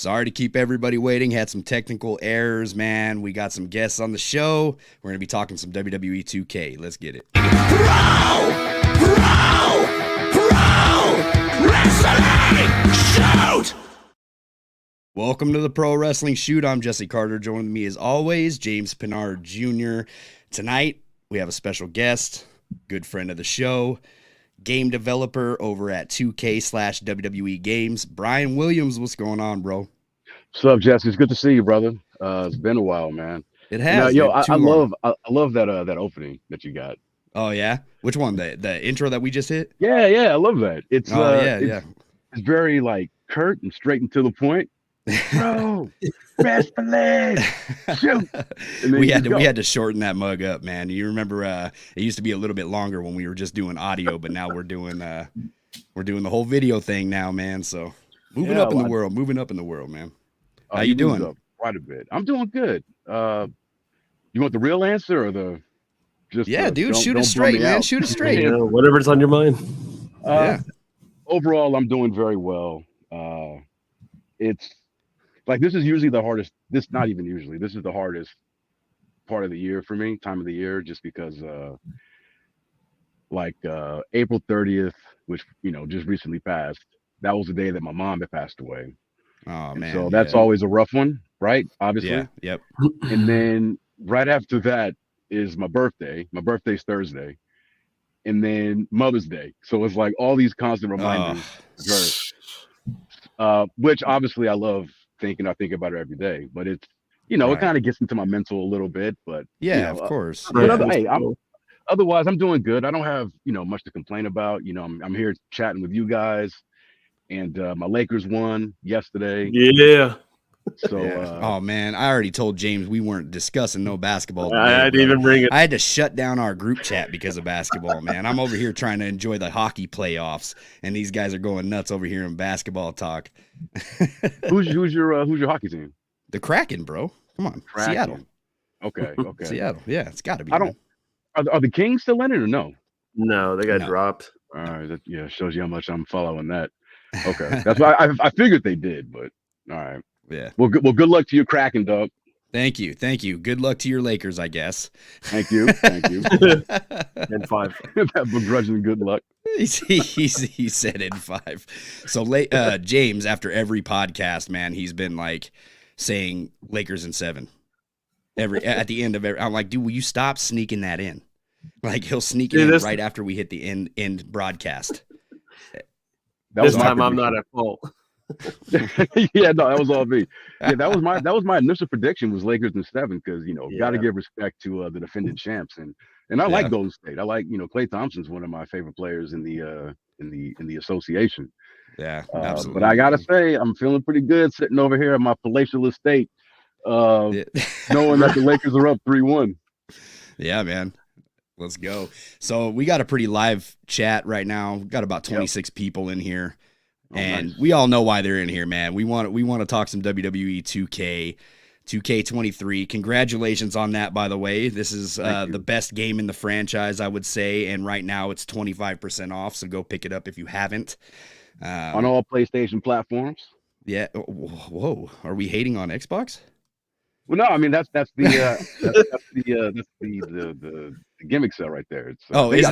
Sorry to keep everybody waiting. Had some technical errors, man. We got some guests on the show. We're going to be talking some WWE 2K. Let's get it. Pro Wrestling Shoot! Welcome to the Pro Wrestling Shoot. I'm Jesse Carter. Joining me as always, James Pinard Jr. Tonight, we have a special guest, good friend of the show, game developer over at 2K/WWE Games, Bryan Williams. What's going on, bro? What's up, Jesse? It's good to see you, brother. It's been a while, man. It has. I love that opening that you got. Oh yeah, which one? The intro that we just hit? Yeah, I love that. It's It's very like curt and straight and to the point. Bro, wrestling, shoot. We had to shorten that mug up, man. You remember it used to be a little bit longer when we were just doing audio, but now we're doing the whole video thing now, man. So moving up in the world, man. How you doing? Quite a bit. I'm doing good. You want the real answer or the just? Yeah, dude, shoot it straight, man. Shoot it straight. Yeah, whatever's on your mind. Overall, I'm doing very well. It's like this is usually the hardest. This is the hardest part of the year for me, time of the year, just because April 30th, which just recently passed, that was the day that my mom had passed away. Oh man. So that's always a rough one, right? Obviously. Yeah, yep. And then right after that is my birthday. My birthday's Thursday. And then Mother's Day. So it's like all these constant reminders of her. Which obviously I love thinking. I think about her every day, but it's it kind of gets into my mental a little bit. But of course. Otherwise, I'm doing good. I don't have much to complain about. I'm here chatting with you guys, and my Lakers won yesterday. Yeah. So, oh man, I already told James we weren't discussing no basketball today, I didn't even bring it. I had to shut down our group chat because of basketball, man. I'm over here trying to enjoy the hockey playoffs, and these guys are going nuts over here in basketball talk. Who's your hockey team? The Kraken, bro. Come on, Kraken. Seattle. Okay. Seattle. Yeah, it's got to be. I don't. Are the Kings still in it or no? No, they got dropped. All right, that shows you how much I'm following that. Okay, that's why I figured they did, but all right. Yeah. Well, good luck to your Kraken, dog. Thank you. Good luck to your Lakers, I guess. Thank you. And 5. That begrudging good luck. He said in 5. So James, after every podcast, man, he's been like saying Lakers in 7. At the end of every, I'm like, dude, will you stop sneaking that in? Like he'll sneak it in right after we hit the end broadcast. This time I'm not at fault. Yeah, no, that was all me. Yeah, that was my initial prediction was Lakers in 7 because got to give respect to the defending champs and I like Golden State. I like Klay Thompson's one of my favorite players in the association. Yeah, absolutely. But I gotta say I'm feeling pretty good sitting over here at my palatial estate, knowing that the Lakers are up 3-1. Yeah, man. Let's go. So we got a pretty live chat right now. We've got about 26 people in here. And nice. We all know why they're in here, man. We want to talk some WWE 2K23. Congratulations on that, by the way. This is the best game in the franchise, I would say. And right now it's 25% off, so go pick it up if you haven't. On all PlayStation platforms. Yeah. Whoa. Are we hating on Xbox? Well, no. I mean that's the gimmick sell right there. It's,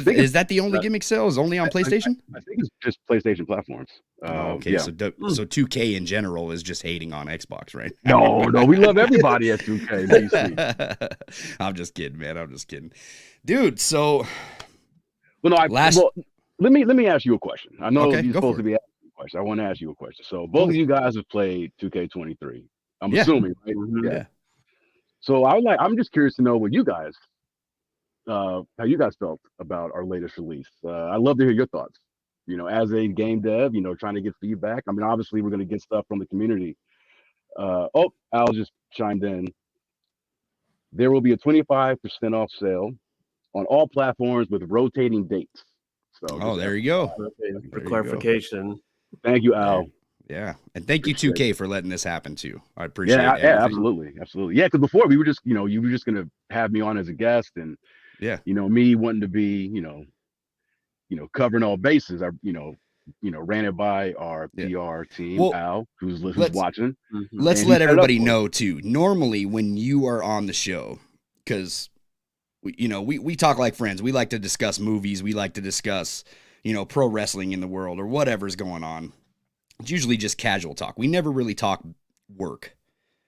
is that the only gimmick sell? Is only on PlayStation? I think it's just PlayStation platforms. Okay, so 2K in general is just hating on Xbox, right? No, we love everybody at 2K. I'm just kidding, man. I'm just kidding, dude. So, let me ask you a question. I know you're supposed to be asking a question. I want to ask you a question. So both of you guys have played 2K23. I'm assuming, right? Yeah. So I'm just curious to know what you guys, how you guys felt about our latest release. I'd love to hear your thoughts. As a game dev, trying to get feedback. I mean, obviously we're going to get stuff from the community. Al just chimed in. There will be a 25% off sale on all platforms with rotating dates. So, there you go. For clarification. Thank you, Al. Yeah, and thank you 2K for letting this happen too. I appreciate it. Yeah, absolutely. Yeah, because before we were just, you were just gonna have me on as a guest, and me wanting to be, covering all bases. ran it by our PR team, well, Al, who's watching. Let's let everybody know too. Normally, when you are on the show, because we talk like friends. We like to discuss movies. We like to discuss pro wrestling in the world or whatever's going on. It's usually just casual talk. We never really talk work.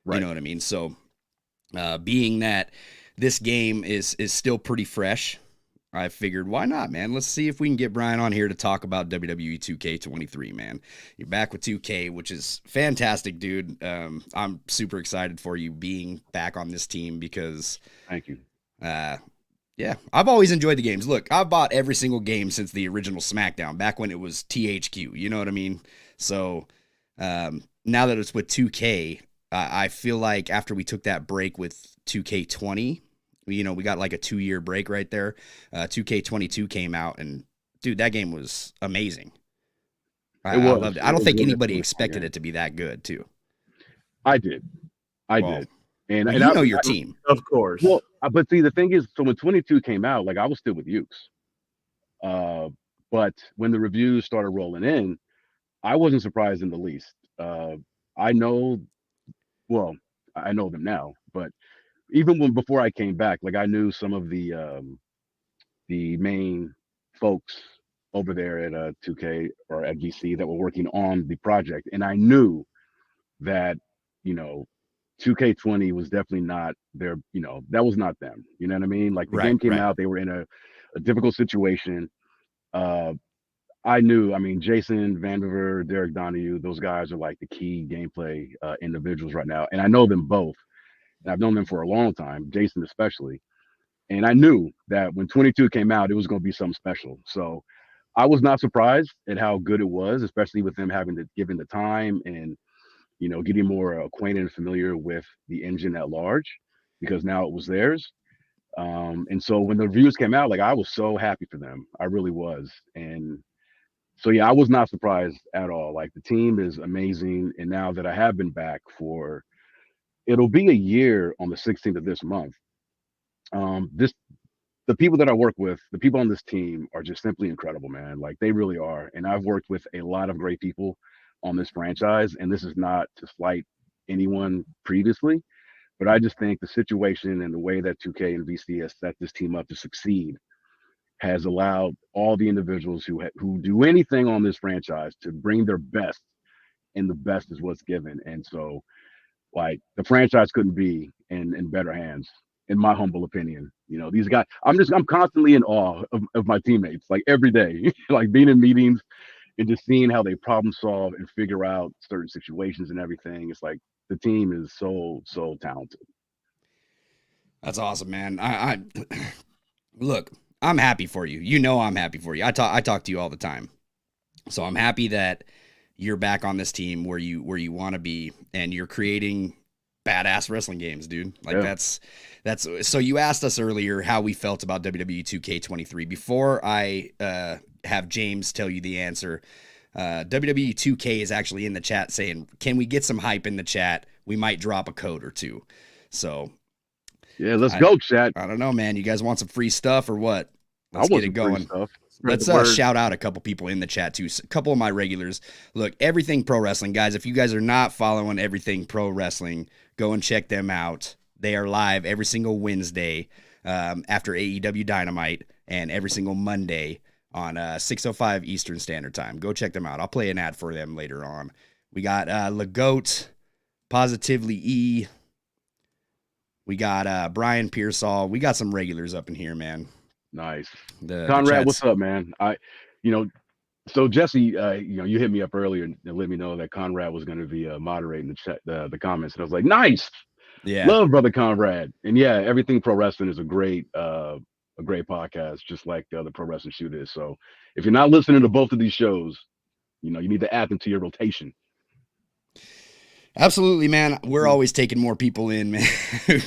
Right. You know what I mean? So, being that this game is still pretty fresh, I figured, why not, man? Let's see if we can get Bryan on here to talk about WWE 2K23, man. You're back with 2K, which is fantastic, dude. I'm super excited for you being back on this team because... Thank you. Yeah, I've always enjoyed the games. Look, I've bought every single game since the original SmackDown, back when it was THQ. You know what I mean? So now that it's with 2K, I feel like after we took that break with 2K20, we got like a 2-year break right there. 2K22 came out, and dude, that game was amazing. I loved it. I don't think anybody expected it to be that good, too. I did. I did. And I know your team, of course. Well, but see, the thing is, so when 22 came out, like I was still with Ukes. But when the reviews started rolling in, I wasn't surprised in the least. I know them now, but even before I came back, like I knew some of the main folks over there at 2K or at VC that were working on the project, and I knew that 2K20 was definitely not their, that was not them. You know what I mean? Like the game came out, they were in a difficult situation. I knew, Jason Vandiver, Derek Donahue, those guys are like the key gameplay individuals right now. And I know them both. And I've known them for a long time, Jason especially. And I knew that when 22 came out, it was going to be something special. So I was not surprised at how good it was, especially with them having to given the time and, getting more acquainted and familiar with the engine at large, because now it was theirs. And so when the reviews came out, like I was so happy for them. I really was. And so, yeah, I was not surprised at all. Like the team is amazing. And now that I have been back it'll be a year on the 16th of this month. The people that I work with, the people on this team are just simply incredible, man. Like they really are. And I've worked with a lot of great people on this franchise, and this is not to slight anyone previously, but I just think the situation and the way that 2K and VC has set this team up to succeed has allowed all the individuals who do anything on this franchise to bring their best, and the best is what's given. And so, like, the franchise couldn't be in better hands, in my humble opinion. These guys, I'm constantly in awe of my teammates, like every day, like being in meetings and just seeing how they problem solve and figure out certain situations and everything. It's like the team is so talented. That's awesome, man. I look, I'm happy for you. I'm happy for you. I talk to you all the time. So I'm happy that you're back on this team where you want to be, and you're creating badass wrestling games, dude. Like that's so you asked us earlier how we felt about WWE 2K23. Before I have James tell you the answer, WWE 2K is actually in the chat saying, can we get some hype in the chat? We might drop a code or two. So yeah, let's go, chat. I don't know, man. You guys want some free stuff or what? Let's get it going. Let's shout out a couple people in the chat too. A couple of my regulars. Look, Everything Pro Wrestling, guys. If you guys are not following Everything Pro Wrestling, go and check them out. They are live every single Wednesday after AEW Dynamite, and every single Monday on 6:05 Eastern Standard Time. Go check them out. I'll play an ad for them later on. We got Legoat, Positively E. We got Brian Pearsall. We got some regulars up in here, man. Nice. Conrad, what's up, man? So Jesse, you hit me up earlier and let me know that Conrad was going to be moderating the chat, the comments, and I was like, nice. Yeah. Love brother Conrad. And yeah, Everything Pro Wrestling is a great podcast, just like the Pro Wrestling Shoot is. So if you're not listening to both of these shows, you need to add them to your rotation. Absolutely, man. We're always taking more people in, man.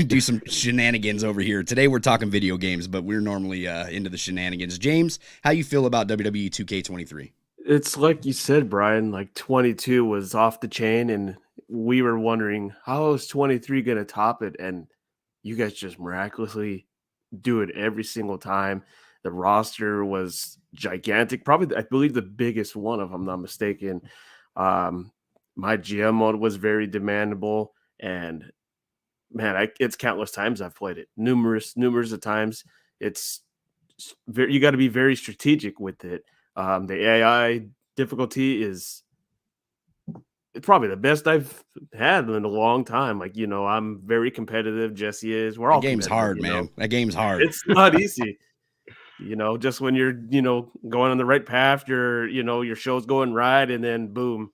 Do some shenanigans over here. Today we're talking video games, but we're normally into the shenanigans. James, how you feel about WWE 2K23? It's like you said, Brian, like 22 was off the chain, and we were wondering, how is 23 going to top it? And you guys just miraculously do it every single time. The roster was gigantic. Probably, I believe the biggest one, if I'm not mistaken. My GM mode was very demandable, and man, it's countless times I've played it, numerous of times. It's you got to be very strategic with it. The AI difficulty is it's probably the best I've had in a long time. Like, I'm very competitive. Jesse is. We're all that game's hard, man. That game's hard. It's not easy. Just when you're, going on the right path, your show's going right, and then boom,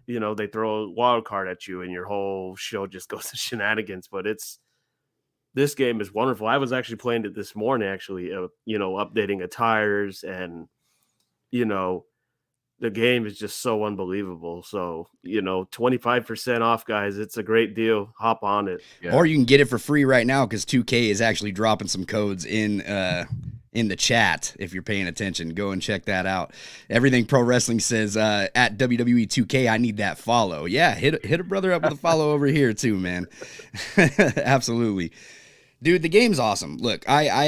they throw a wild card at you and your whole show just goes to shenanigans. But this game is wonderful. I was actually playing it this morning, actually, updating attires, and, the game is just so unbelievable. So, 25% off, guys. It's a great deal. Hop on it. Yeah. Or you can get it for free right now because 2K is actually dropping some codes in the chat. If you're paying attention, go and check that out. Everything Pro Wrestling says at WWE 2K, I need that follow. Yeah, hit a brother up with a follow over here too, man. Absolutely. Dude, the game's awesome. Look, I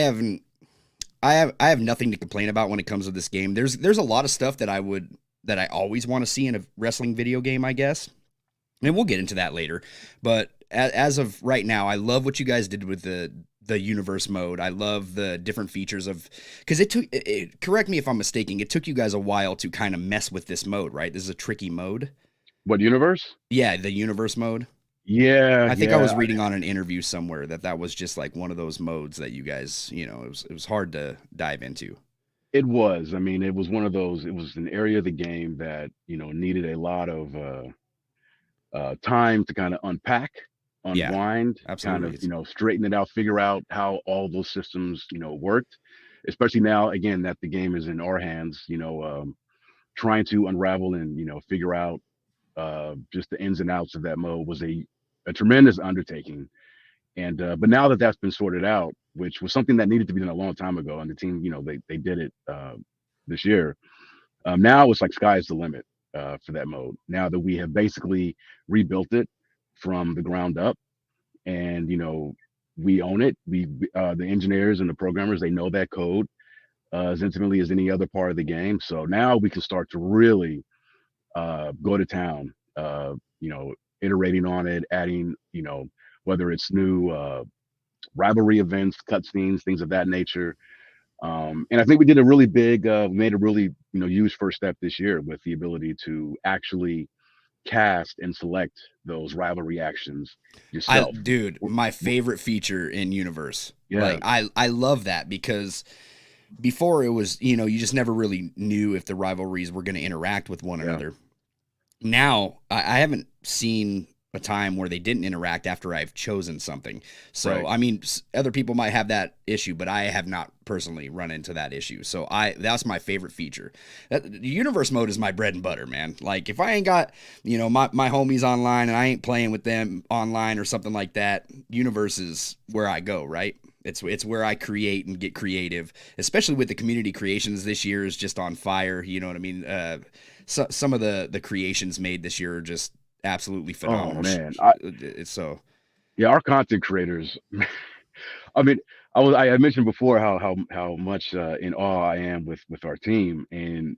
have nothing to complain about when it comes to this game. There's a lot of stuff that I always want to see in a wrestling video game, I guess. And we'll get into that later. But as of right now, I love what you guys did with the universe mode. I love the different features because correct me if I'm mistaken, it took you guys a while to kind of mess with this mode, right? This is a tricky mode. What, universe? Yeah, the universe mode. Yeah, I think I was reading on an interview somewhere that was just like one of those modes that you guys, it was hard to dive into. It was. I mean, it was one of those. It was an area of the game that needed a lot of time to kind of unpack, unwind, kind of straighten it out, figure out how all those systems worked. Especially now, again, that the game is in our hands. Trying to unravel and figure out just the ins and outs of that mode was a tremendous undertaking. And but now that that's been sorted out, which was something that needed to be done a long time ago, and the team they did it this year. Now it's like sky's the limit for that mode. Now that we have basically rebuilt it from the ground up, and we own it. We the engineers and the programmers, they know that code as intimately as any other part of the game. So now we can start to really go to town, iterating on it, adding, whether it's new rivalry events, cutscenes, things of that nature. And I think we did a really big, made a really, huge first step this year with the ability to actually cast and select those rivalry actions yourself. Dude, my favorite feature in Universe. Yeah. Like I love that because before it was, you just never really knew if the rivalries were going to interact with one another. Now, I haven't seen a time where they didn't interact after I've chosen something. So, right. I mean, other people might have that issue, but I have not personally run into that issue. So that's my favorite feature. The universe mode is my bread and butter, man. Like if I ain't got, my homies online and I ain't playing with them online or something like that, universe is where I go, right? It's where I create and get creative, especially with the community creations this year is just on fire. You know what I mean? So, some of the creations made this year are just absolutely phenomenal. Oh man, it's so. Yeah, our content creators. I mean, I mentioned before how much in awe I am with our team, and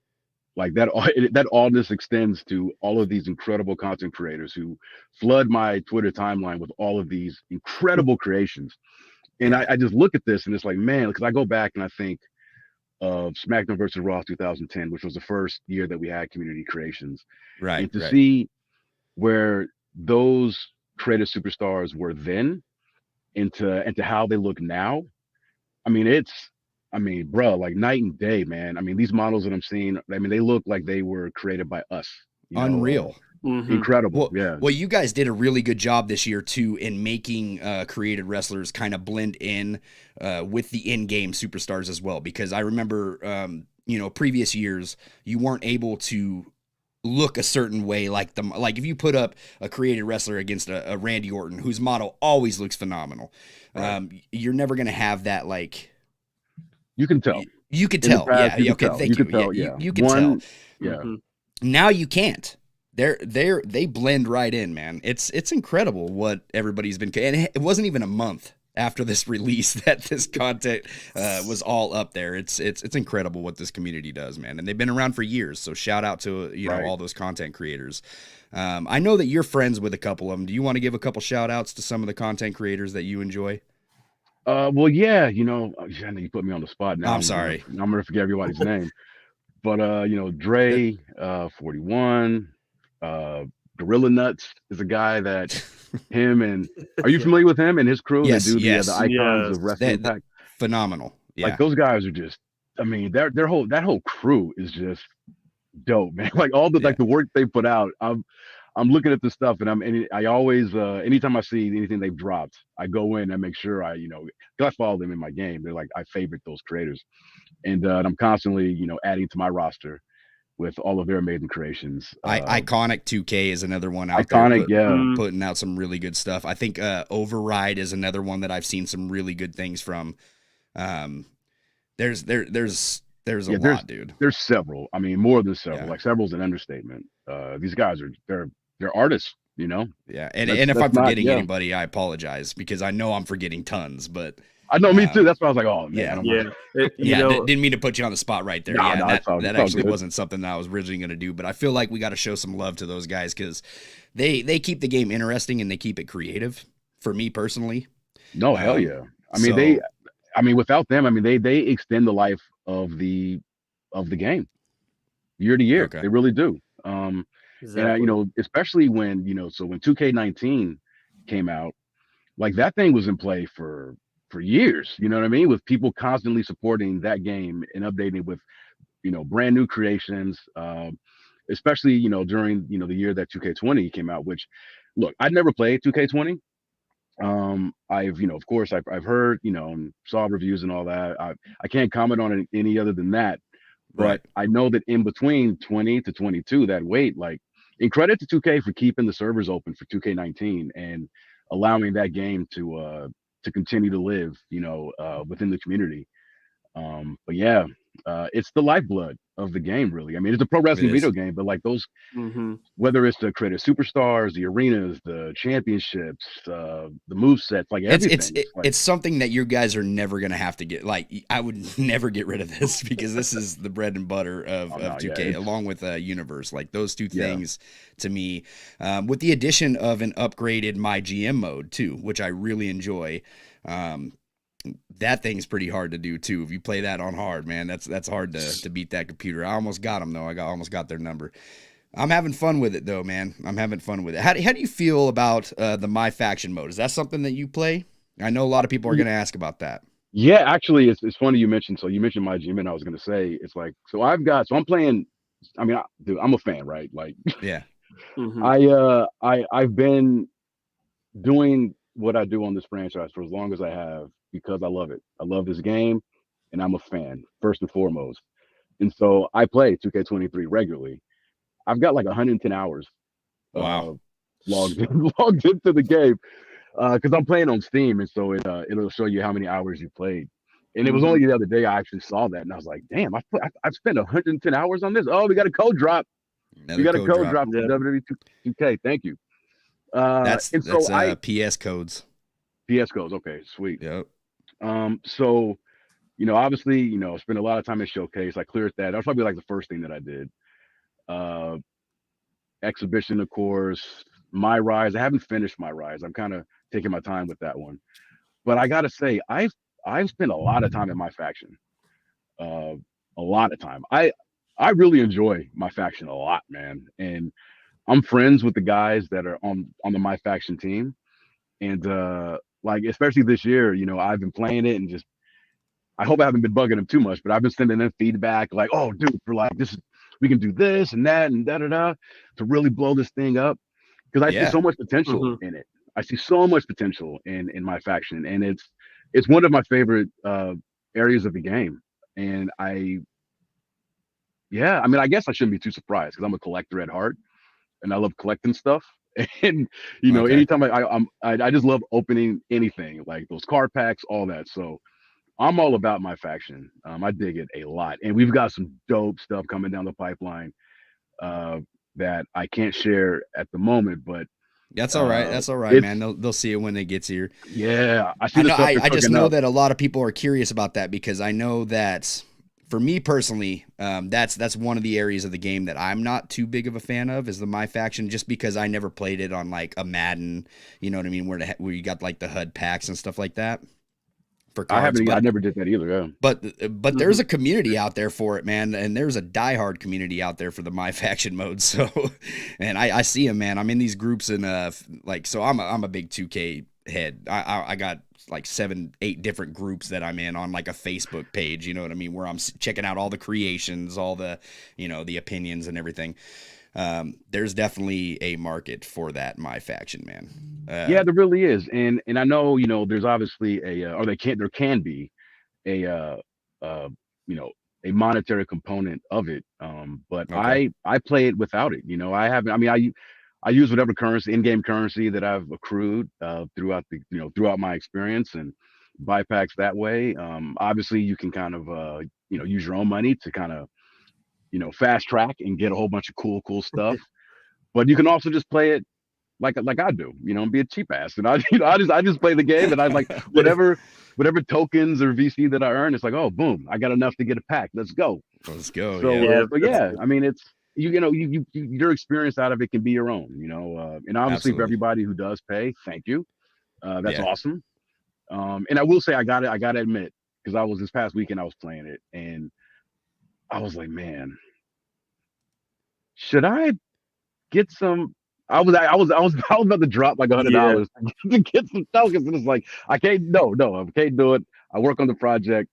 like that awness extends to all of these incredible content creators who flood my Twitter timeline with all of these incredible creations. And I just look at this and it's like, man, because I go back and I think of SmackDown versus Raw 2010, which was the first year that we had community creations. Right. And to see where those creative superstars were then into how they look now. I mean, bro, like night and day, man. I mean, these models that I'm seeing, I mean, they look like they were created by us. Unreal. Incredible. Well, you guys did a really good job this year too in making created wrestlers kind of blend in with the in-game superstars as well. Because I remember, previous years you weren't able to look a certain way like if you put up a created wrestler against a Randy Orton whose model always looks phenomenal. Right. You're never gonna have that like. You can tell. You could tell. Yeah. Okay. Thank you. You can tell. Yeah. Now you can't. They blend right in, man. It's incredible what everybody's been, and it wasn't even a month after this release that this content was all up there. It's incredible what this community does, man. And they've been around for years. So shout out to, you know, all those content creators. I know that you're friends with a couple of them. Do you want to give a couple shout outs to some of the content creators that you enjoy? Well, yeah, you know, I know you put me on the spot now. I'm sorry. I'm gonna forget everybody's name. But you know, Dre, 41, Gorilla Nuts is a guy that him and are you familiar with him and his crew? Yes, They do yes. the icons of wrestling That- phenomenal. Yeah. Like those guys are just, I mean, their whole crew is just dope, man. Like all the like the work they put out. I'm looking at this stuff and I always anytime I see anything they've dropped, I go in and make sure I, you know, because I follow them in my game. They're like I favorite those creators. And I'm constantly, you know, adding to my roster with all of their amazing creations. Iconic 2K is another one out Iconic, there. Putting out some really good stuff. I think Override is another one that I've seen some really good things from. There's a lot, dude. There's several. I mean, more than several. Yeah. Like several's an understatement. These guys are they're artists, you know. Yeah, and if I'm forgetting anybody, I apologize because I know I'm forgetting tons, but. I know, me too. That's why I was like, oh, man. Didn't mean to put you on the spot right there. That actually wasn't something that I was originally going to do, but I feel like we got to show some love to those guys because they keep the game interesting and they keep it creative. For me personally, no, hell yeah. I mean, without them, I mean, they extend the life of the game year to year. Okay. They really do. Exactly. And you know, especially when so when 2K19 came out, like that thing was in play for years, you know what I mean? With people constantly supporting that game and updating with, brand new creations, especially, during, the year that 2K20 came out, which, look, I'd never played 2K20. I've, of course, I've heard, and saw reviews and all that. I can't comment on it any other than that. But right. I know that in between 20 to 22, that wait, like, in credit to 2K for keeping the servers open for 2K19 and allowing that game to continue to live, within the community. But yeah, it's the lifeblood of the game, really. I mean, it's a pro wrestling video game, but like those, whether it's the creative superstars, the arenas, the championships, the move sets, like everything. It's something that you guys are never going to have to get. Like, I would never get rid of this because this is the bread and butter of 2K, along with Universe. Like those two things to me, with the addition of an upgraded My GM mode too, which I really enjoy. That thing's pretty hard to do too. If you play that on hard, man, that's hard to beat that computer. I almost got them though. Almost got their number. I'm having fun with it though, man. I'm having fun with it. How do you feel about the MyFaction mode? Is that something that you play? I know a lot of people are going to ask about that. Yeah, actually, it's funny you mentioned. So you mentioned My GM, and I was going to say it's like I'm playing. I mean, dude, I'm a fan, right? Like, yeah. I've been doing what I do on this franchise for as long as I have because I love it. I love this game and I'm a fan first and foremost. And so I play 2K23 regularly. I've got like 110 hours logged into the game because I'm playing on Steam. And so it'll show you how many hours you played. And it was only the other day I actually saw that and I was like, damn, I've spent 110 hours on this. Oh, we got a code drop. We got a code drop to WWE 2K. Thank you. That's PS codes. PS codes. Okay, sweet. Yep. So, obviously, spent a lot of time in Showcase. I cleared that. That was probably like the first thing that I did. Exhibition, of course. MyRise. I haven't finished MyRise. I'm kind of taking my time with that one. But I gotta say, I've spent a lot of time in MyFaction. A lot of time. I really enjoy MyFaction a lot, man. And I'm friends with the guys that are on the MyFaction team. And like, especially this year, I've been playing it and just, I hope I haven't been bugging them too much, but I've been sending them feedback like, oh, dude, for like this, we can do this and that and da-da-da to really blow this thing up. Because I see so much potential in it. I see so much potential in MyFaction. And it's one of my favorite areas of the game. And I mean, I guess I shouldn't be too surprised because I'm a collector at heart. And I love collecting stuff. And anytime I just love opening anything like those card packs, all that. So I'm all about MyFaction. I dig it a lot. And we've got some dope stuff coming down the pipeline that I can't share at the moment, but That's all right. That's all right, man. They'll see it when it gets here. Yeah, I see. I know. the stuff I they're just cooking know up. that a lot of people are curious about that because I know that for me personally, that's one of the areas of the game that I'm not too big of a fan of is the MyFaction, just because I never played it on like a Madden. You know what I mean? Where you got like the HUD packs and stuff like that for I cards. haven't. I But never did that either. Yeah. but there's a community out there for it, man, and there's a diehard community out there for the MyFaction mode. So, and I see them, man. I'm in these groups and like so I'm a big 2K head. I got like 7-8 different groups that I'm in on like a Facebook page. You know what I mean? Where I'm checking out all the creations, all the the opinions and everything. There's definitely a market for that MyFaction, man. Yeah, there really is, and I know there's obviously or there can be a uh you know a monetary component of it. But Okay. I play it without it. I haven't. I mean, I use whatever currency, in-game currency that I've accrued throughout throughout my experience and buy packs that way. Obviously, you can kind of use your own money to kind of fast track and get a whole bunch of cool stuff. But you can also just play it like I do, and be a cheap ass. And I I just play the game and I like whatever tokens or VC that I earn, it's like, oh boom, I got enough to get a pack. Let's go. Let's go. So Yeah. but yeah, I mean it's your experience out of it can be your own, and obviously for Absolutely. everybody who does pay, thank you. That's Yeah. awesome. And I will say I gotta admit, because I was this past weekend I was playing it and I was like, man, should I get some. I was about to drop like Yeah. $100 to get some tokens, and it's like I can't. No, I can't do it. I work on the project,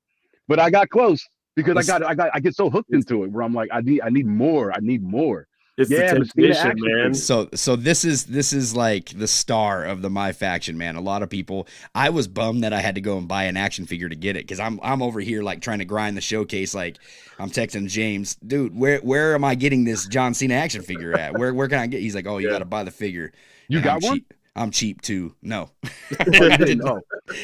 but I got close because It's I get so hooked It's into it where I'm like I need more. I need more. it's the Yeah, Messina temptation, action man. figures. so this is like the star of the MyFaction, man. A lot of people. I was bummed that I had to go and buy an action figure to get it because I'm over here like trying to grind the showcase. Like I'm texting James, dude, where am I getting this John Cena action figure at? Where can I get? He's like, oh, you Yeah. got to buy the figure. You And I'm got one? cheap. I'm cheap too. No, Oh, you didn't?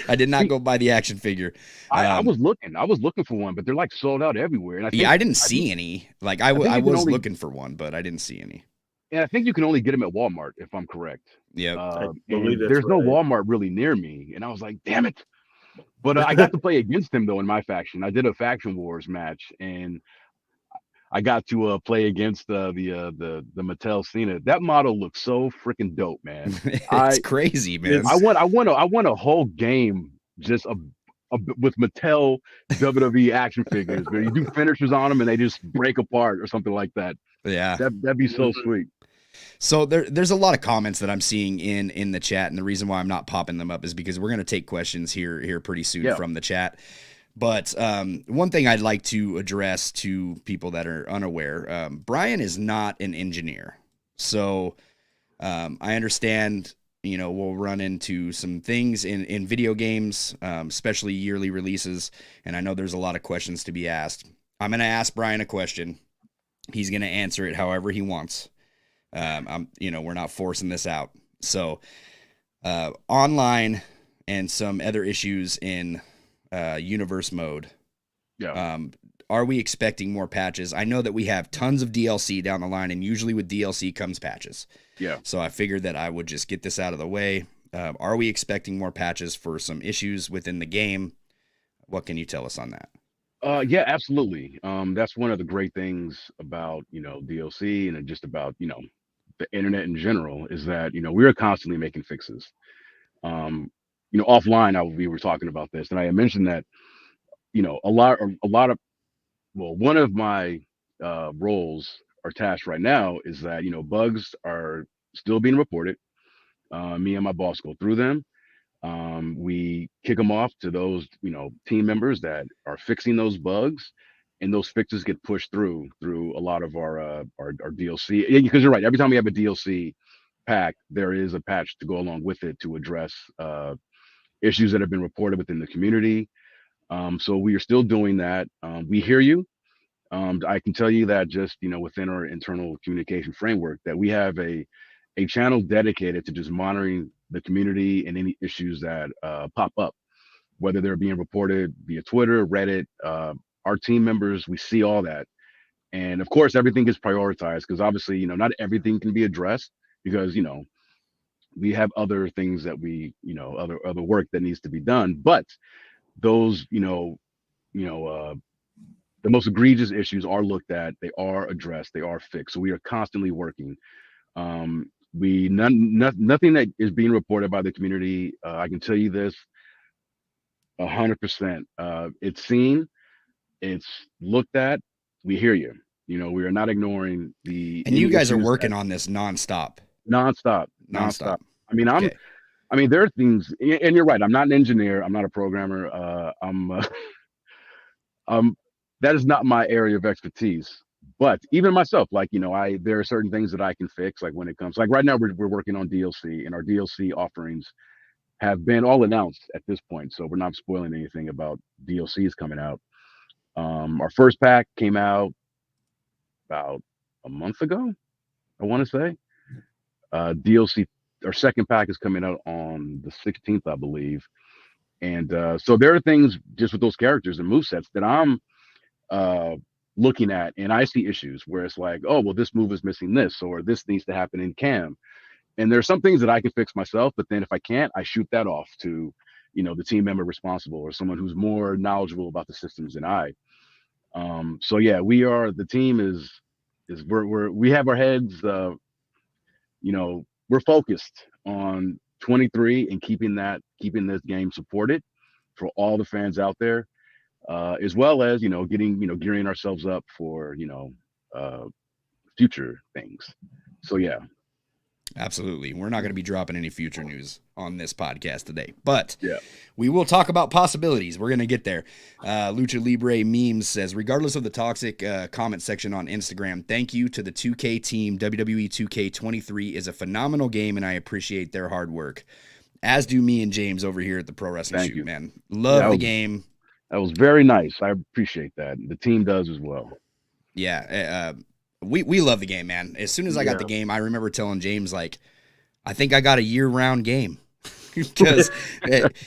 I did not See, go buy the action figure. I Um, was looking. I was looking for one, but they're like sold out everywhere. And yeah, I didn't see any. Like I I think you can was only looking for one, but I didn't see any. and I think you can only get them at Walmart if I'm correct. Yep. I believe And that's there's no right. Walmart really near me, and I was like, damn it. But I got to play against him though in my faction. I did a faction wars match, and I got to play against the Mattel Cena. That model looks so freaking dope, man. It's I crazy, man. It's I won a whole game just with Mattel WWE action figures where you do finishers on them and they just break apart or something like that. Yeah. That'd be so Mhm. sweet. So there's a lot of comments that I'm seeing in the chat, and the reason why I'm not popping them up is because we're gonna take questions here pretty soon Yeah. from the chat. But one thing I'd like to address to people that are unaware, Bryan is not an engineer, so I understand. We'll run into some things in video games, especially yearly releases, and I know there's a lot of questions to be asked. I'm gonna ask Bryan a question. He's gonna answer it however he wants. We're not forcing this out. So, online and some other issues in universe mode. Yeah. Are we expecting more patches? I know that we have tons of DLC down the line, and usually with DLC comes patches. Yeah. So I figured that I would just get this out of the way. Are we expecting more patches for some issues within the game? What can you tell us on that? Yeah, absolutely. That's one of the great things about, DLC and just about, the internet in general is that, we are constantly making fixes. Um, Offline, we were talking about this, and I had mentioned that, a lot of, well, one of my roles or tasks right now is that, bugs are still being reported. Me and my boss go through them. We kick them off to those, team members that are fixing those bugs, and those fixes get pushed through a lot of our DLC. Yeah, because you're right. Every time we have a DLC pack, there is a patch to go along with it to address issues that have been reported within the community. So we are still doing that. We hear you. I can tell you that just within our internal communication framework that we have a channel dedicated to just monitoring the community and any issues that pop up, whether they're being reported via Twitter, Reddit. Our team members, we see all that, and of course, everything is prioritized because obviously, not everything can be addressed because we have other things that other work that needs to be done. But those, the most egregious issues are looked at, they are addressed, they are fixed. So we are constantly working. Nothing that is being reported by the community. I can tell you this 100%. It's seen, it's looked at. We hear you. We are not ignoring the. And you guys are working on this nonstop. Nonstop. I mean, there are things, and you're right. I'm not an engineer. I'm not a programmer. That is not my area of expertise. But even myself, there are certain things that I can fix. Like when it comes, like right now, we're working on DLC, and our DLC offerings have been all announced at this point. So we're not spoiling anything about DLCs coming out. Our first pack came out about a month ago, I want to say. DLC, our second pack is coming out on the 16th, I believe. And so there are things just with those characters and movesets that I'm looking at, and I see issues where it's like, oh, well, this move is missing this, or this needs to happen in cam. And there's some things that I can fix myself, but then if I can't, I shoot that off to, the team member responsible or someone who's more knowledgeable about the systems than I. So yeah, the team we have our heads, we're focused on 23 and keeping this game supported for all the fans out there, as well as, gearing ourselves up for, future things. So yeah. Absolutely. We're not going to be dropping any future news on this podcast today, but yeah, we will talk about possibilities. We're going to get there. Lucha Libre Memes says, regardless of the toxic comment section on Instagram, thank you to the 2K team. WWE 2K23 is a phenomenal game, and I appreciate their hard work, as do me and James over here at the Pro Wrestling Thank Shoot, you. man. Love the game. That was very nice. I appreciate that. The team does as well. Yeah. We love the game, man. As soon as I got the game, I remember telling James, like, I think I got a year-round game. Because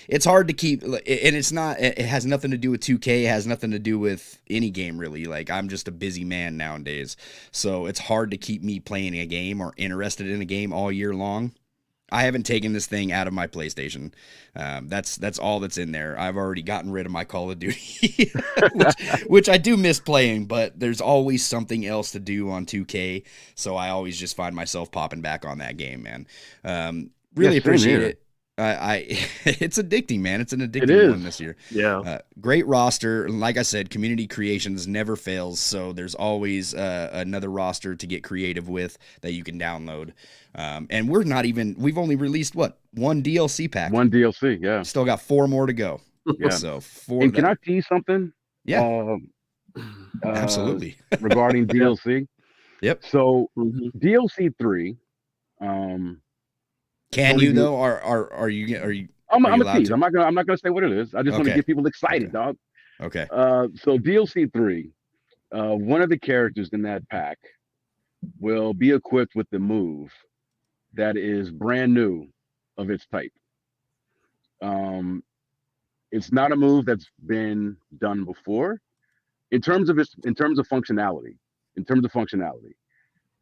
it's hard to keep, and it has nothing to do with 2K. It has nothing to do with any game, really. Like, I'm just a busy man nowadays. So it's hard to keep me playing a game or interested in a game all year long. I haven't taken this thing out of my PlayStation. That's all that's in there. I've already gotten rid of my Call of Duty, which I do miss playing, but there's always something else to do on 2K, so I always just find myself popping back on that game, man. Really appreciate it. It's addicting, man. It's an addicting one this year. Yeah. Great roster. Like I said, community creations never fails, so there's always another roster to get creative with that you can download. And we've only released one DLC pack. One DLC, yeah. Still got 4 more to go. Yeah. So can I tease something? Yeah. Absolutely. Regarding DLC. Yep. So DLC 3. Can you though? Are you? I'm a tease. I'm not gonna say what it is. I just want to get people excited, dog. Okay. So DLC 3, one of the characters in that pack will be equipped with the move that is brand new of its type. It's not a move that's been done before in terms of functionality.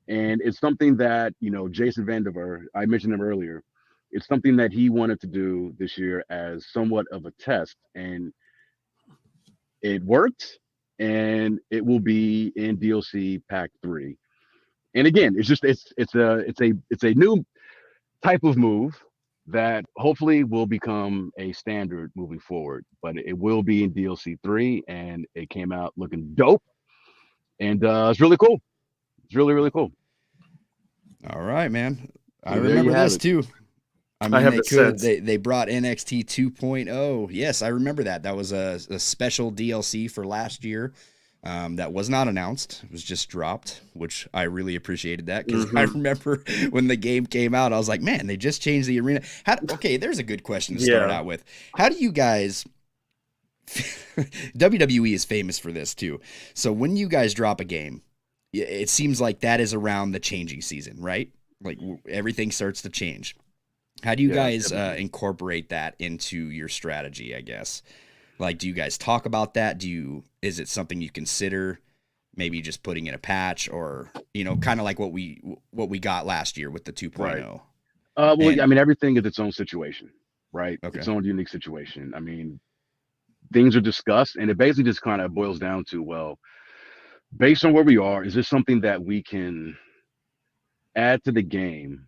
And it's something that, Jason Vandiver, I mentioned him earlier, it's something that he wanted to do this year as somewhat of a test, and it worked, and it will be in DLC Pack 3. And again, it's a new type of move that hopefully will become a standard moving forward, but it will be in DLC 3, and it came out looking dope, and it's really cool. It's really, really cool. All right, man. I So remember this too. I mean, have they the sense. They brought NXT 2.0. Yes, I remember that. That was a special DLC for last year. That was not announced. It was just dropped, which I really appreciated that because I remember when the game came out, I was like, man, they just changed the arena. Okay, there's a good question to start out with. How do you guys... WWE is famous for this too. So when you guys drop a game, it seems like that is around the changing season, right? Like everything starts to change. How do you guys incorporate that into your strategy, I guess? Like, do you guys talk about that? Is it something you consider maybe just putting in a patch, or, kind of like what we got last year with the 2.0? Well, And- I mean, everything is its own situation, right? Okay. Its own unique situation. I mean, things are discussed, and it basically just kind of boils down to, well, based on where we are, is this something that we can add to the game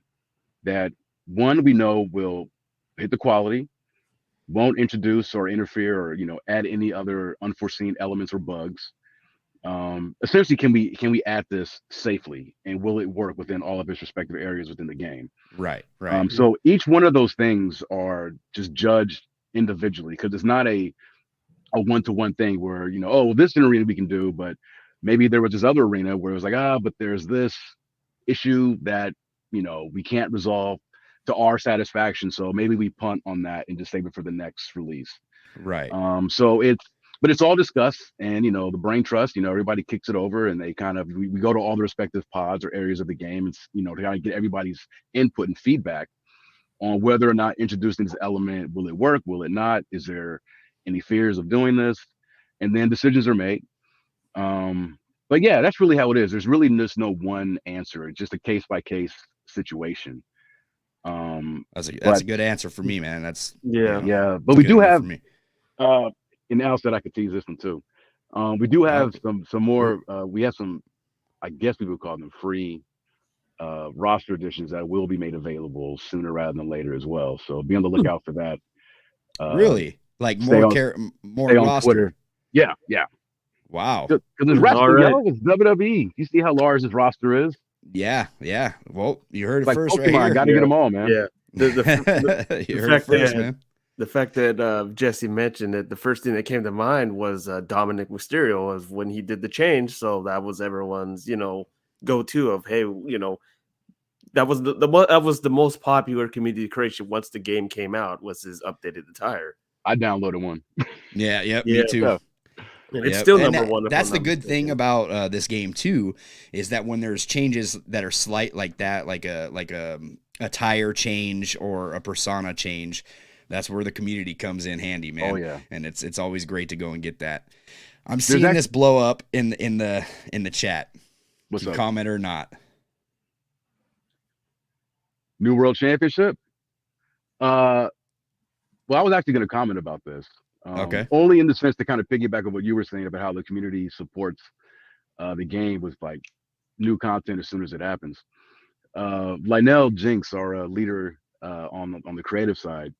that one we know will hit the quality, won't introduce or interfere or add any other unforeseen elements or bugs. Essentially, can we add this safely, and will it work within all of its respective areas within the game? right. Right. So each one of those things are just judged individually, because it's not a one-to-one thing where oh, well, this arena we can do, but maybe there was this other arena where it was like, but there's this issue that we can't resolve to our satisfaction, so maybe we punt on that and just save it for the next release. Right. So it's all discussed, and the brain trust, everybody kicks it over, and they kind of we go to all the respective pods or areas of the game, and to kind of get everybody's input and feedback on whether or not introducing this element, will it work, will it not, is there any fears of doing this, and then decisions are made. But yeah, that's really how it is. There's really just no one answer. It's just a case by case situation. That's a good answer for me, man. That's yeah. But we do have and Al said I could tease this one too. We do have some more. We have some, I guess we would call them free roster editions that will be made available sooner rather than later as well. So be on the lookout for that. Really, like more stay on roster. Twitter. Yeah. Wow. Because it's wrestling, it's WWE. You see how large this roster is? Yeah. Well, you heard it like first, Pokemon, right here. Got to get them all, man. Yeah. You heard it first, man. The fact that Jesse mentioned it, the first thing that came to mind was Dominic Mysterio, was when he did the change. So that was everyone's, go-to of, hey, that was the most popular community creation once the game came out, was his updated attire. I downloaded one. Yeah, me too. Yeah. It's still number one. That's the good thing about this game too, is that when there's changes that are slight like that, like a attire change or a persona change, that's where the community comes in handy, man. Oh yeah, and it's always great to go and get that. I'm seeing this blow up in the chat. What's up? Comment or not? New World Championship. Well, I was actually going to comment about this. Okay. Only in the sense to kind of piggyback on what you were saying about how the community supports the game with like new content as soon as it happens. Lionel Jinx, our leader on the creative side,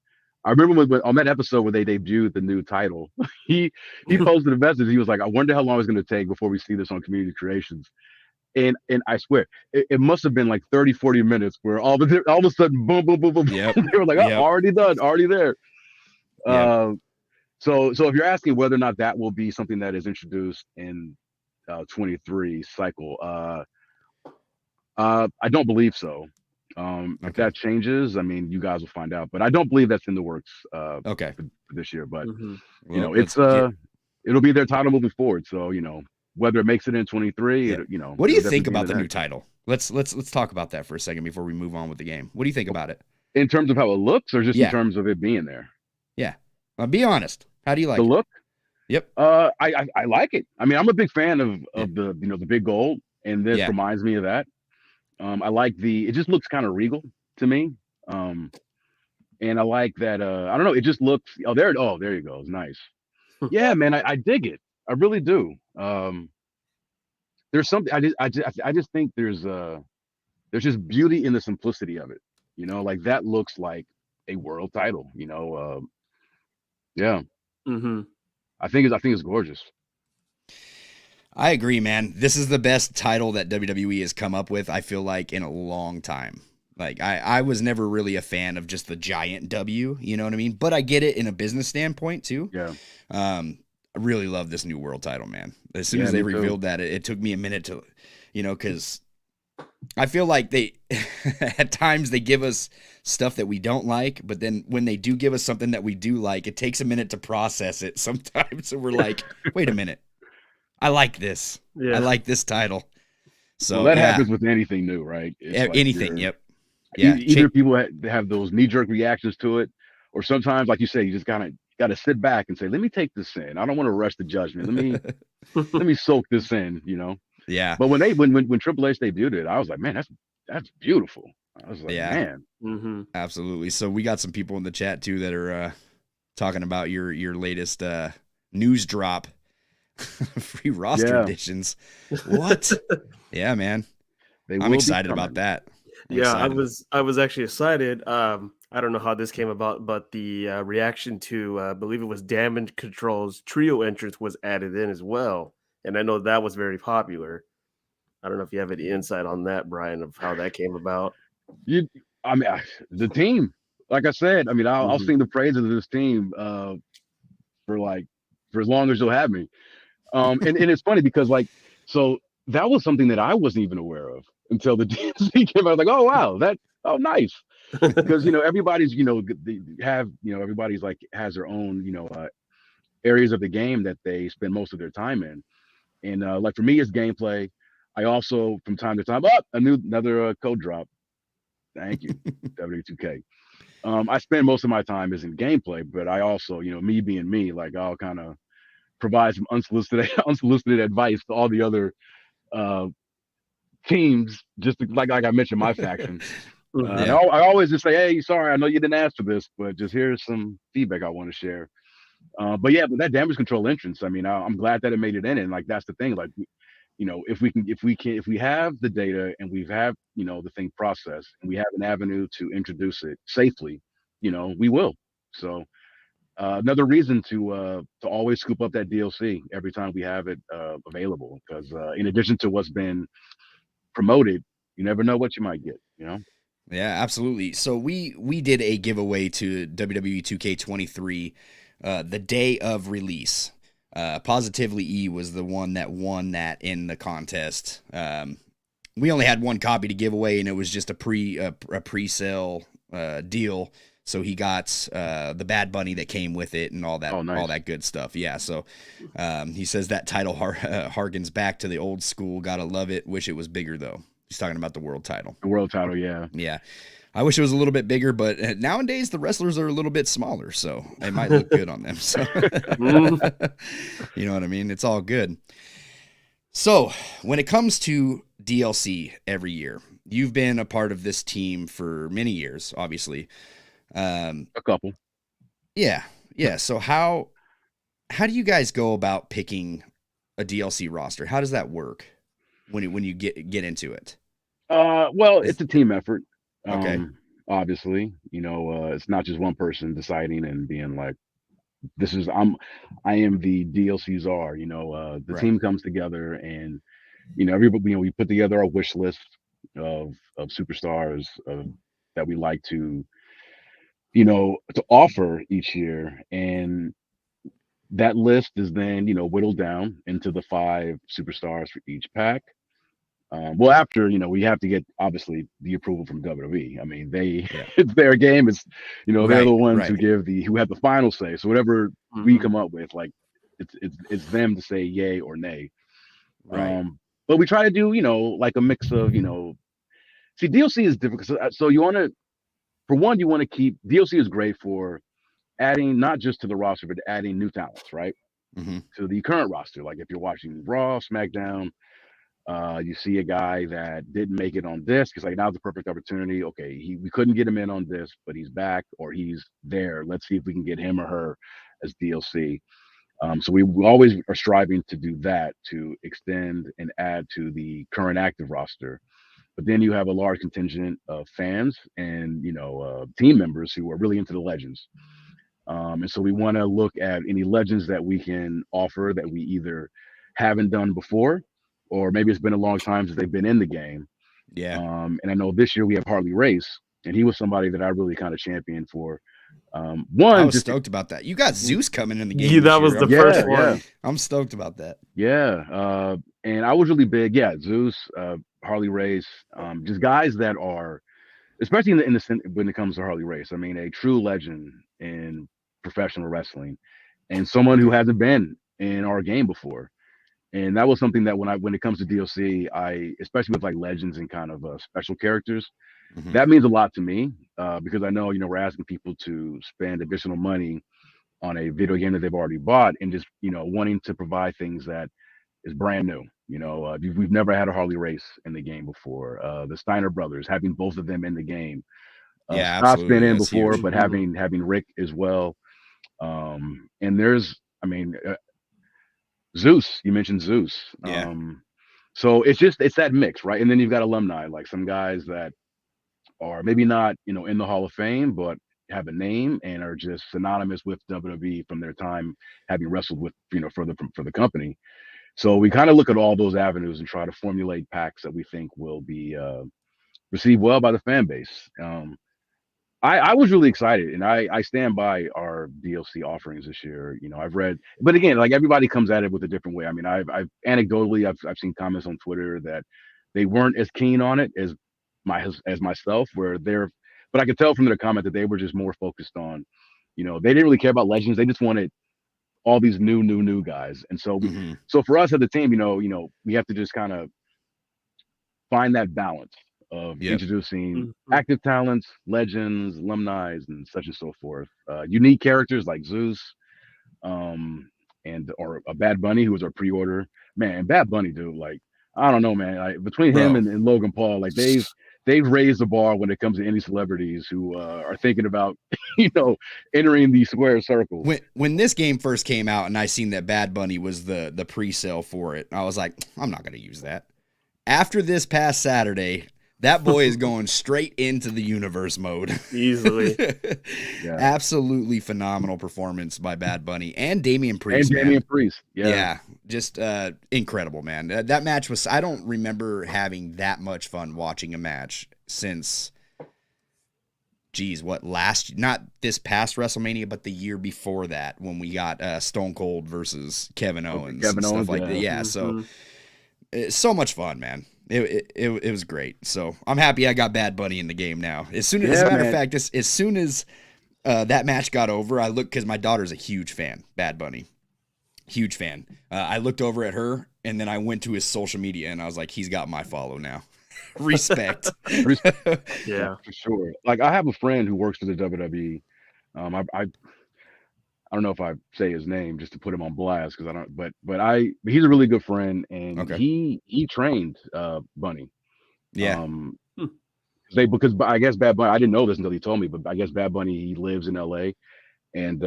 I remember when on that episode where they debuted the new title, he posted a message. He was like, I wonder how long it's going to take before we see this on Community Creations. And I swear, it must have been like 30, 40 minutes where all of a sudden, boom, boom, boom, boom. Yep. They were like, already done, already there. Yep. So if you're asking whether or not that will be something that is introduced in 23 cycle, I don't believe so. If that changes, I mean, you guys will find out. But I don't believe that's in the works for this year. But it'll be their title moving forward. So whether it makes it in 23, What do you think about the new title? Let's talk about that for a second before we move on with the game. What do you think about it? In terms of how it looks, or just in terms of it being there? Yeah. Be honest. How do you like the look? Yep. I like it. I mean, I'm a big fan of the the big gold, and this reminds me of that. I like it just looks kind of regal to me. And I like that. I don't know. It just looks. There you go. It's nice. Yeah, man. I dig it. I really do. There's something. I just think there's just beauty in the simplicity of it. Like that looks like a world title. Yeah. Mm-hmm. I think it's gorgeous. I agree, man. This is the best title that WWE has come up with, I feel like, in a long time. Like, I was never really a fan of just the giant W, you know what I mean? But I get it in a business standpoint, too. Yeah. I really love this new world title, man. As soon as they revealed that, it took me a minute to, because I feel like at times they give us stuff that we don't like, but then when they do give us something that we do like, it takes a minute to process it sometimes. So we're like, wait a minute. I like this. Yeah. I like this title. So that happens with anything new, right? It's anything. Yep. Yeah. Either people have those knee-jerk reactions to it, or sometimes, like you say, you just got to sit back and say, let me take this in. I don't want to rush the judgment. Let me soak this in, Yeah. But when Triple H debuted it, I was like, man, that's beautiful. I was like, Yeah. man. Mm-hmm. Absolutely. So we got some people in the chat too that are talking about your latest news drop. Free roster Yeah. additions. What? Yeah, man. They I'm will excited be about that. I'm Yeah, excited. I was actually excited. I don't know how this came about, but the reaction to I believe it was Damage Control's trio entrance was added in as well, and I know that was very popular. I don't know if you have any insight on that, Brian, of how that came about. I mean, the team. Like I said, I mean, I'll Mhm. sing the praises of this team for for as long as you'll have me. And it's funny because so that was something that I wasn't even aware of until the DNC came out. I was like, oh wow, nice. Because everybody's they have everybody's like has their own areas of the game that they spend most of their time in. And like for me, it's gameplay. I also from time to time, another code drop. Thank you, W2K. I spend most of my time is in gameplay, but I also, me being me, like I'll kind of provide some unsolicited advice to all the other uh, teams, just like I mentioned, MyFaction. Mhm. Yeah. I always just say, hey, sorry, I know you didn't ask for this, but just here's some feedback I want to share. But yeah, but that damage control entrance, I mean, I'm glad that it made it in, and like that's the thing, like if we have the data and we have the thing processed and we have an avenue to introduce it safely, we will. So another reason to always scoop up that DLC every time we have it available, because in addition to what's been promoted, you never know what you might get. Yeah, absolutely. So we did a giveaway to WWE 2K23 the day of release. Positively E was the one that won that in the contest. We only had one copy to give away, and it was just a pre-sale deal. So he got the Bad Bunny that came with it and all that, Oh, nice. all that good stuff. Yeah. So he says that title harkens back to the old school. Gotta love it. Wish it was bigger though. He's talking about the world title. The world title, yeah. Yeah. I wish it was a little bit bigger, but nowadays the wrestlers are a little bit smaller, so it might look good on them. So, you know what I mean? It's all good. So, when it comes to DLC every year, you've been a part of this team for many years, obviously. A couple. Yeah. So how do you guys go about picking a DLC roster? How does that work when you get into it? Well, it's a team effort. Okay. Obviously, it's not just one person deciding and being like, I am the DLC czar. The Right. team comes together and everybody, we put together a wish list of superstars that we like to offer each year, and that list is then whittled down into the 5 superstars for each pack. Well, after we have to get obviously the approval from WWE. I mean, Yeah. it's their game. It's they're the ones Right. who have the final say. So whatever we Mhm. come up with, like it's them to say yay or nay. Right. But we try to do like a mix of see DLC is difficult. So you want to for one you want to keep DLC is great for adding not just to the roster but adding new talents, right? Mm-hmm. To the current roster. Like if you're watching Raw, SmackDown, you see a guy that didn't make it on this because like now's the perfect opportunity. Okay, we couldn't get him in on this, but he's back or he's there. Let's see if we can get him or her as DLC. So we always are striving to do that to extend and add to the current active roster. But then you have a large contingent of fans and team members who are really into the legends. And so we want to look at any legends that we can offer that we either haven't done before, or maybe it's been a long time since they've been in the game. Yeah. And I know this year we have Harley Race, and he was somebody that I really kind of championed for. I One, was just stoked about that. You got Zeus coming in the game Yeah, this that was year. the yeah, first yeah, one. I'm stoked about that. yeah. And I was really big, yeah, Zeus, Harley Race, just guys that are, especially when it comes to Harley Race. I mean, a true legend in professional wrestling, and someone who hasn't been in our game before. And that was something that when it comes to DLC, I especially with like legends and kind of special characters, Mm-hmm. that means a lot to me because I know we're asking people to spend additional money on a video game that they've already bought, and just wanting to provide things that is brand new. We've never had a Harley race in the game before. The Steiner brothers, having both of them in the game. Yeah, Scott's been absolutely. in That's before, huge. but having Rick as well. And there's, Zeus. You mentioned Zeus. Yeah. So it's that mix, right? And then you've got alumni, like some guys that are maybe not, in the Hall of Fame, but have a name and are just synonymous with WWE from their time having wrestled with, for the company. So we kind of look at all those avenues and try to formulate packs that we think will be received well by the fan base. I was really excited, and I stand by our DLC offerings this year. I've read, but again, like everybody comes at it with a different way. I mean, I've anecdotally I've seen comments on Twitter that they weren't as keen on it as myself, but I could tell from their comment that they were just more focused on, they didn't really care about legends. They just wanted all these new guys, and so so for us as a team, we have to just kind of find that balance of introducing active talents, legends, alumni, and such and so forth. Unique characters like Zeus, or a Bad Bunny, who was our pre-order. Man, Bad Bunny, dude, like, I don't know, man. Like, between him and Logan Paul, like they've raised the bar when it comes to any celebrities who are thinking about, entering the square circle. When this game first came out and I seen that Bad Bunny was the pre-sale for it, I was like, I'm not going to use that. After this past Saturday, that boy is going straight into the universe mode. Easily. Yeah. Absolutely phenomenal performance by Bad Bunny and Damian Priest. Yeah. Just incredible, man. That match was, I don't remember having that much fun watching a match since, not this past WrestleMania, but the year before that, when we got Stone Cold versus Kevin Owens and stuff like that. Yeah, so it's so much fun, man. It was great. So I'm happy I got Bad Bunny in the game now. As a matter of fact, as soon as that match got over, I looked, because my daughter's a huge fan, Bad Bunny. Huge fan. I looked over at her, and then I went to his social media, and I was like, he's got my follow now. Respect. Yeah, for sure. Like, I have a friend who works for the WWE. I don't know if I say his name just to put him on blast, because I don't, but he's a really good friend, and he trained Bunny. Yeah. Because I guess Bad Bunny, I didn't know this until he told me, but I guess Bad Bunny, he lives in LA, and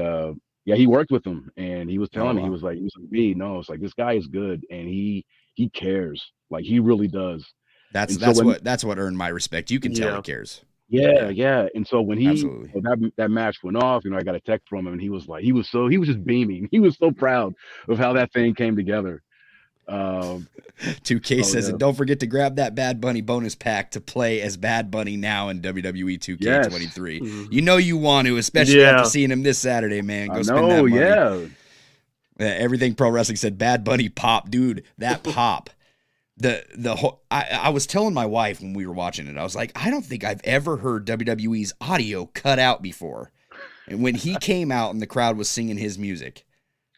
he worked with him, and he was telling me, he was like, no, it's like, this guy is good, and he cares, like, he really does. That's what earned my respect. You can tell he cares. Yeah. And so when that match went off, I got a text from him, and he was just beaming. He was so proud of how that thing came together. 2K says it. Don't forget to grab that Bad Bunny bonus pack to play as Bad Bunny now in WWE 2K23. Yes. You know you want to, especially after seeing him this Saturday, man. Go spend that money. Everything Pro Wrestling said Bad Bunny pop, dude. That pop. The whole, I was telling my wife when we were watching it, I was like, I don't think I've ever heard WWE's audio cut out before. And when he came out and the crowd was singing his music,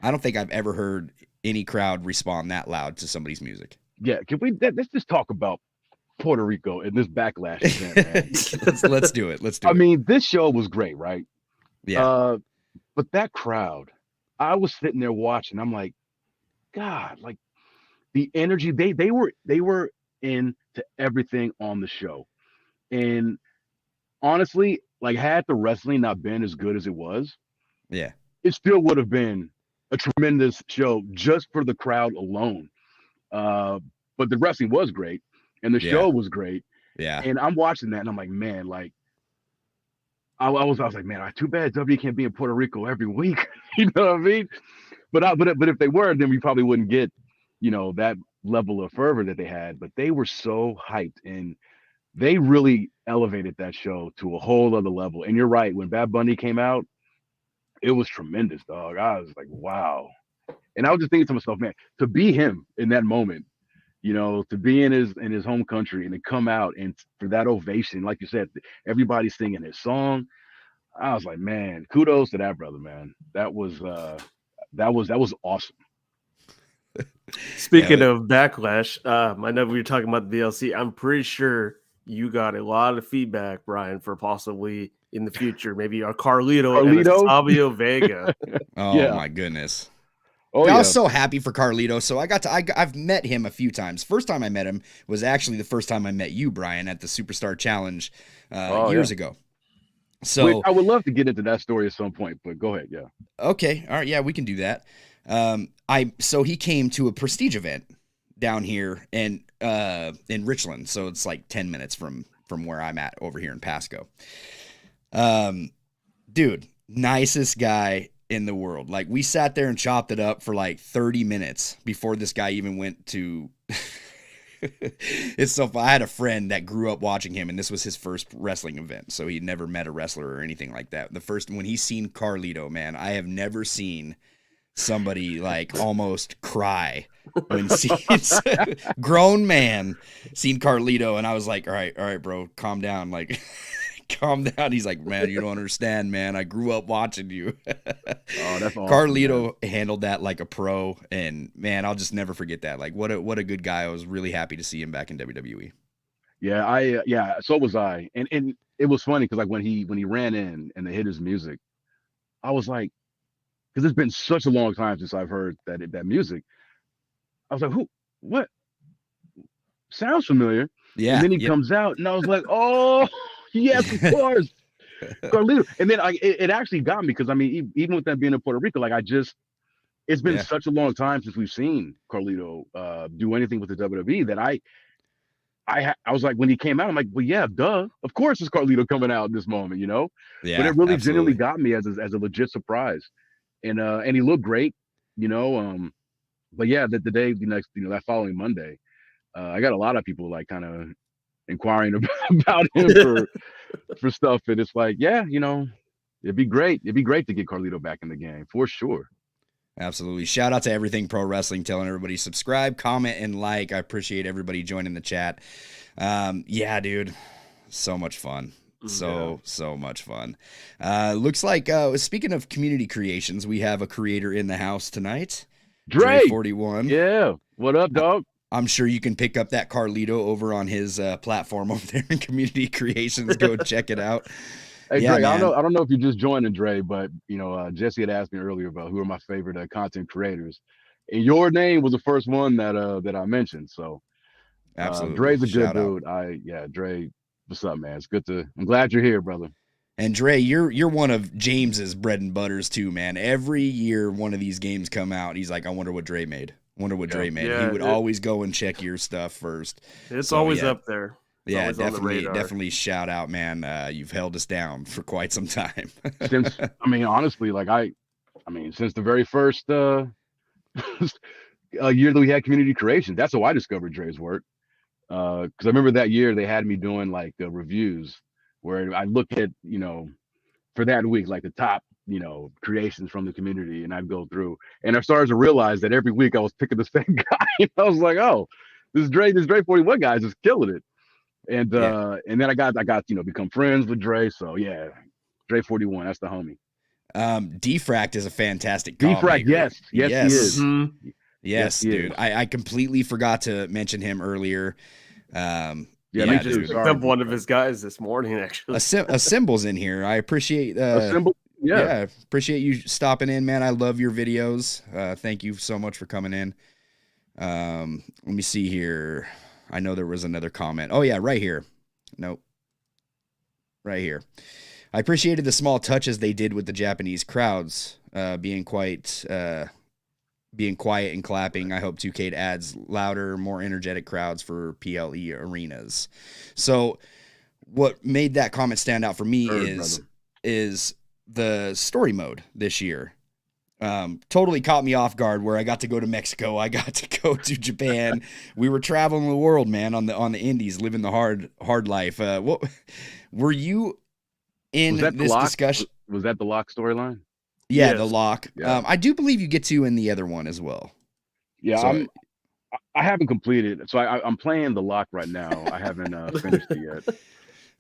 I don't think I've ever heard any crowd respond that loud to somebody's music. Yeah, let's just talk about Puerto Rico and this Backlash event, man. let's do it. Let's do it. I mean, this show was great, right? Yeah. But that crowd, I was sitting there watching. I'm like, God, like, the energy, they were into everything on the show. And honestly, like, had the wrestling not been as good as it was, it still would have been a tremendous show just for the crowd alone. But the wrestling was great, and the show was great. Yeah. And I'm watching that, and I'm like, man, like, I was like, man, too bad W can't be in Puerto Rico every week. You know what I mean? But if they were, then we probably wouldn't get, that level of fervor that they had. But they were so hyped, and they really elevated that show to a whole other level. And you're right, when Bad Bunny came out, it was tremendous, dog. I was like, wow. And I was just thinking to myself, man, to be him in that moment, to be in his home country and to come out and for that ovation, like you said, everybody singing his song. I was like, man, kudos to that brother, man. That was awesome. Speaking of Backlash, I know we were talking about the DLC. I'm pretty sure you got a lot of feedback, Brian, for possibly in the future, maybe a Carlito and a Savio Vega. Oh my goodness. Oh, I yeah. was so happy for Carlito. So I've met him a few times. First time I met him was actually the first time I met you, Bryan, at the Superstar Challenge years ago. So Which I would love to get into that story at some point, but go ahead. Yeah. okay. All right. Yeah, we can do that. So he came to a Prestige event down here in Richland. So it's like 10 minutes from where I'm at over here in Pasco. Dude, nicest guy in the world. Like, we sat there and chopped it up for like 30 minutes before this guy even went to it's so fun. I had a friend that grew up watching him, and this was his first wrestling event, so he'd never met a wrestler or anything like that. The first, when he's seen Carlito, man, I have never seen somebody like almost cry when sees grown man seen Carlito, and I was like, all right, bro, calm down, like calm down. He's like, man, you don't understand, man. I grew up watching you. Oh, that's awesome, Carlito handled that like a pro, and man, I'll just never forget that. Like, what a good guy. I was really happy to see him back in WWE. Yeah, so was I. And it was funny because like when he ran in and they hit his music, I was like, because it's been such a long time since I've heard that music. I was like, what? Sounds familiar. Yeah. And then he comes out, and I was like, oh, yes, of course. Carlito. And then it actually got me because I mean, even with that being in Puerto Rico, like it's been such a long time since we've seen Carlito do anything with the WWE that I was like, when he came out, I'm like, well, yeah, duh, of course it's Carlito coming out in this moment, you know. Yeah, but it really absolutely. genuinely got me as a legit surprise, and he looked great, you know. But yeah, the day that following Monday, I got a lot of people like kind of inquiring about him for stuff, and it's like, yeah, you know, it'd be great to get Carlito back in the game for sure. Absolutely. Shout out to Everything Pro Wrestling, telling everybody subscribe, comment, and like. I appreciate everybody joining the chat. Yeah, dude, so much fun. So much fun. Looks like, speaking of community creations, we have a creator in the house tonight. Dre 41. Yeah. What up, dog? I'm sure you can pick up that Carlito over on his platform over there in Community Creations. Go check it out. Hey, yeah, Dre, I don't know if you just joined, Dre, but you know, Jesse had asked me earlier about who are my favorite content creators, and your name was the first one that I mentioned. So, absolutely, Dre's a good Shout dude. Dre, what's up, man? I'm glad you're here, brother. And Dre, you're one of James's bread and butters too, man. Every year one of these games come out, he's like, I wonder what Dre made. Yeah, he would always go and check your stuff first. It's always up there. Yeah, definitely shout out, man. You've held us down for quite some time. Since honestly, like since the very first year that we had community creation, that's how I discovered Dre's work. Because I remember that year they had me doing like reviews where I look at, you know, for that week, like the top, you know, creations from the community, and I'd go through, and I started to realize that every week I was picking the same guy. And I was like, oh, this Dre 41 guy is just killing it. And and then I got become friends with Dre. So yeah, Dre 41, that's the homie. Defract is a fantastic Defract, yes, he is. Mm-hmm. Yes, dude. I completely forgot to mention him earlier. I just picked up one of his guys this morning, actually. A symbol's in here. I appreciate a symbol. Yeah, appreciate you stopping in, man. I love your videos. Thank you so much for coming in. Let me see here. I know there was another comment. Oh yeah, right here. Nope. Right here. I appreciated the small touches they did with the Japanese crowds, being quiet and clapping. I hope 2K adds louder, more energetic crowds for PLE arenas. So what made that comment stand out for me is the story mode this year. Totally caught me off guard, where I got to go to Mexico. I got to go to Japan. We were traveling the world, man, on the indies, living the hard life. What were you in this discussion? Was that the Lock storyline? Yeah, yes. The Lock. Yeah. I do believe you get to in the other one as well. Yeah, so, I haven't completed, so I'm playing the Lock right now. I haven't finished it yet.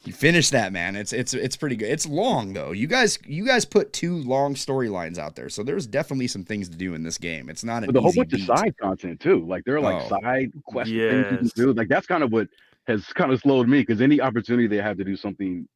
You finished that, man. It's pretty good. It's long though. You guys put 2 long storylines out there, so there's definitely some things to do in this game. It's not a whole bunch of side content too. Like there are like side quest things you can do. Like that's kind of what has kind of slowed me, because any opportunity they have to do something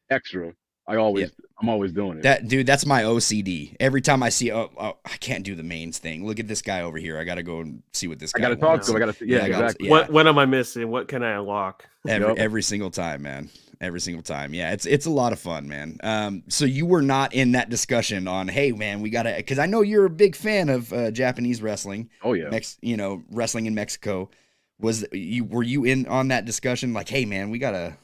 extra, I always I'm always doing it. That dude, that's my OCD. Every time I see, oh, I can't do the mains thing. Look at this guy over here. I got to go and see what this guy I got to talk wants. to him. I got to see. Yeah, exactly. What am I missing? What can I unlock? Every single time, man. Every single time. Yeah, it's a lot of fun, man. So you were not in that discussion on, hey, man, we got to, because I know you're a big fan of Japanese wrestling. Oh, yeah. Wrestling in Mexico. Were you in on that discussion? Like, hey, man, we got to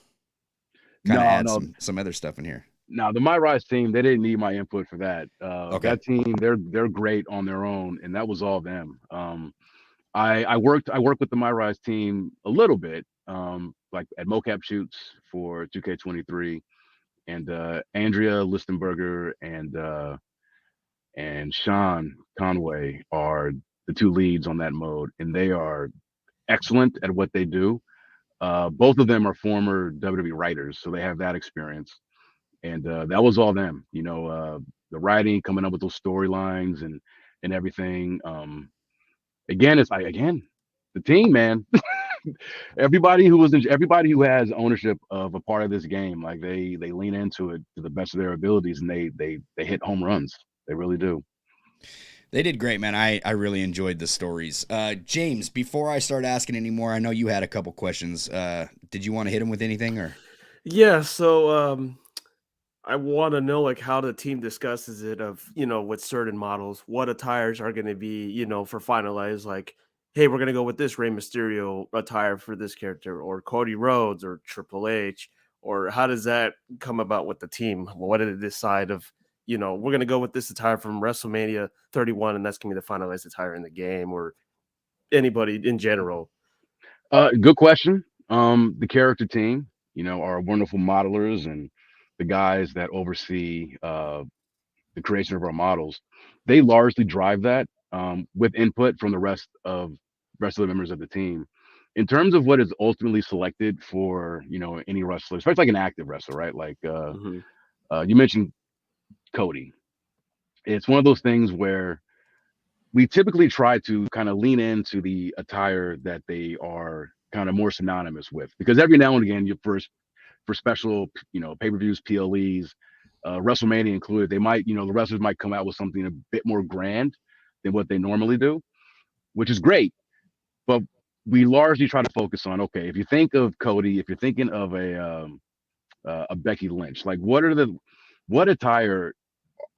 kind of add some other stuff in here. Now, the MyRise team, they didn't need my input for that. Okay. That team, they're great on their own, and that was all them. I worked with the MyRise team a little bit, like at mocap shoots for 2K23, and Andrea Listenberger and Sean Conway are the two leads on that mode, and they are excellent at what they do. Both of them are former WWE writers, so they have that experience. And that was all them, the writing, coming up with those storylines and everything. Again, it's like the team, man. everybody who has ownership of a part of this game, like they lean into it to the best of their abilities, and they hit home runs. They really do. They did great, man. I really enjoyed the stories. James, before I start asking any more, I know you had a couple questions. Did you want to hit him with anything or? Yeah. So, I want to know like how the team discusses it of, with certain models, what attires are going to be, for finalized, like, hey, we're going to go with this Rey Mysterio attire for this character, or Cody Rhodes or Triple H, or how does that come about with the team? What did they decide of, we're going to go with this attire from WrestleMania 31 and that's going to be the finalized attire in the game, or anybody in general? Good question. The character team, are wonderful modelers, and the guys that oversee the creation of our models, they largely drive that with input from the rest of the members of the team. In terms of what is ultimately selected for any wrestler, especially like an active wrestler, right? Like you mentioned Cody. It's one of those things where we typically try to kind of lean into the attire that they are kind of more synonymous with, because every now and again, for special, pay-per-views, PLEs, WrestleMania included, they might, the wrestlers might come out with something a bit more grand than what they normally do, which is great. But we largely try to focus on, okay, if you think of Cody, if you're thinking of a Becky Lynch, like what attire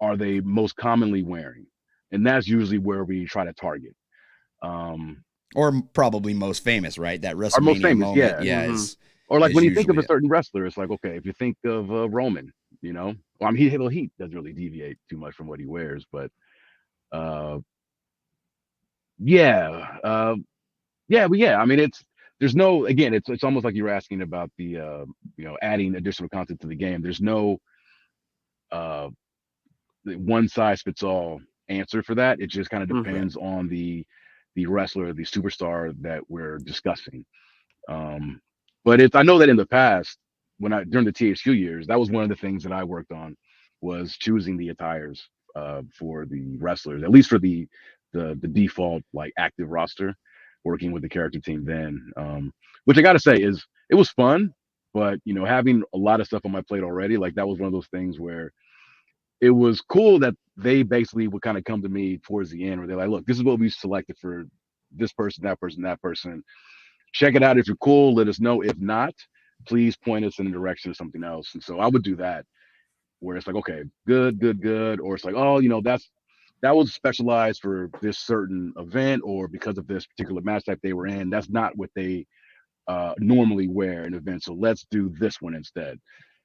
are they most commonly wearing? And that's usually where we try to target. Or probably most famous, right? That WrestleMania most famous, moment, yeah. Or like when you think of a certain wrestler, it's like, okay, if you think of Roman, well, I mean, he doesn't really deviate too much from what he wears, but I mean, there's no, again, it's almost like you're asking about the adding additional content to the game. There's no one size fits all answer for that. It just kind of depends on the wrestler, the superstar that we're discussing. But I know that in the past, during the THQ years, that was one of the things that I worked on, was choosing the attires for the wrestlers, at least for the default like active roster, working with the character team then. Which I got to say it was fun, but having a lot of stuff on my plate already, like that was one of those things where it was cool that they basically would kind of come to me towards the end where they're like, look, this is what we selected for this person, that person, that person. Check it out. If you're cool, let us know. If not, please point us in the direction of something else. And so I would do that, where it's like, okay, good. Or it's like, oh, that was specialized for this certain event, or because of this particular match type they were in. That's not what they normally wear in events. So let's do this one instead.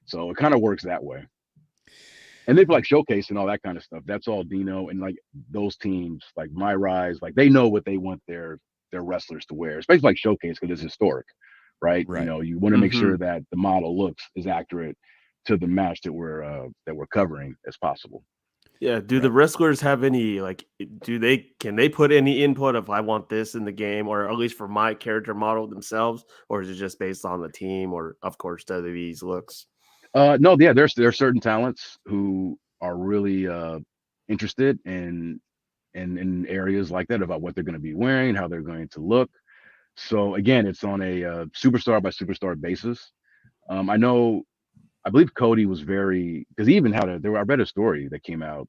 So it kind of works that way. And then for like showcase and all that kind of stuff, that's all Dino and like those teams, like MyRise, like they know what they want their wrestlers to wear, especially like showcase, because it's historic, right? You want to make sure that the model looks as accurate to the match that we're covering as possible. Yeah. Do the wrestlers have any, like, can they put any input of, I want this in the game, or at least for my character model themselves, or is it just based on the team, or of course WWE's looks? No, yeah, there's certain talents who are really interested in areas like that, about what they're going to be wearing, how they're going to look. So again, it's on a superstar by superstar basis. I know I believe Cody was very, because he even had I read a story that came out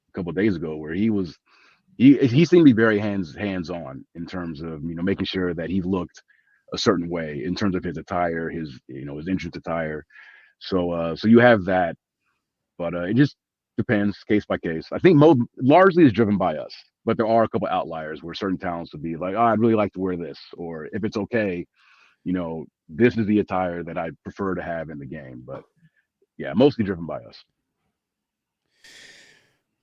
a couple of days ago where he seemed to be very hands on in terms of making sure that he looked a certain way in terms of his attire, his his entrance attire. So you have that, but it just depends case by case. I think largely is driven by us, but there are a couple outliers where certain talents would be like, oh, I'd really like to wear this, or if it's okay, this is the attire that I prefer to have in the game. But yeah, mostly driven by us.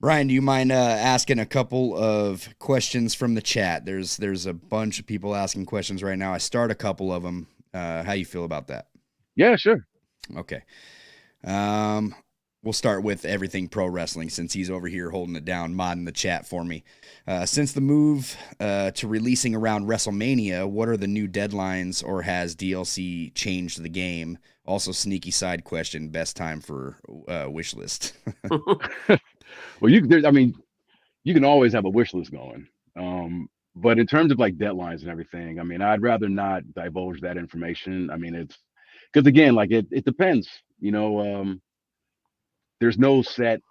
Bryan, do you mind asking a couple of questions from the chat? There's a bunch of people asking questions right now. I start a couple of them. How you feel about that? Yeah, sure. Okay. We'll start with everything pro wrestling since he's over here holding it down, modding the chat for me. Since the move to releasing around WrestleMania, what are the new deadlines, or has DLC changed the game? Also, sneaky side question, best time for wish list. Well, you can always have a wish list going. But in terms of like deadlines and everything, I'd rather not divulge that information. It's because again, like it depends, there's no set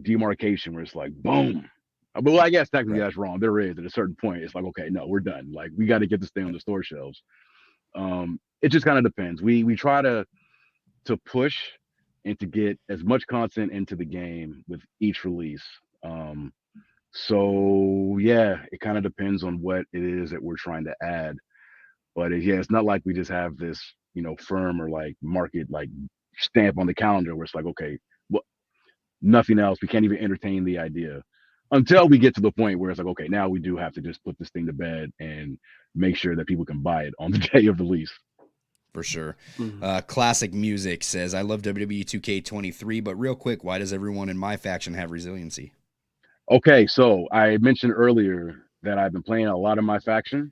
demarcation where it's like boom. But I guess technically that's wrong. There is at a certain point. It's like, okay, no, we're done. Like we got to get this thing on the store shelves. It just kind of depends. We try to push and to get as much content into the game with each release. So yeah, it kind of depends on what it is that we're trying to add. But it's not like we just have this, firm or like market like stamp on the calendar where it's like, okay, well, nothing else. We can't even entertain the idea until we get to the point where it's like, okay, now we do have to just put this thing to bed and make sure that people can buy it on the day of release. For sure. Classic Music says, I love WWE 2K23, but real quick, why does everyone in MyFaction have Resiliency? Okay, so I mentioned earlier that I've been playing a lot of MyFaction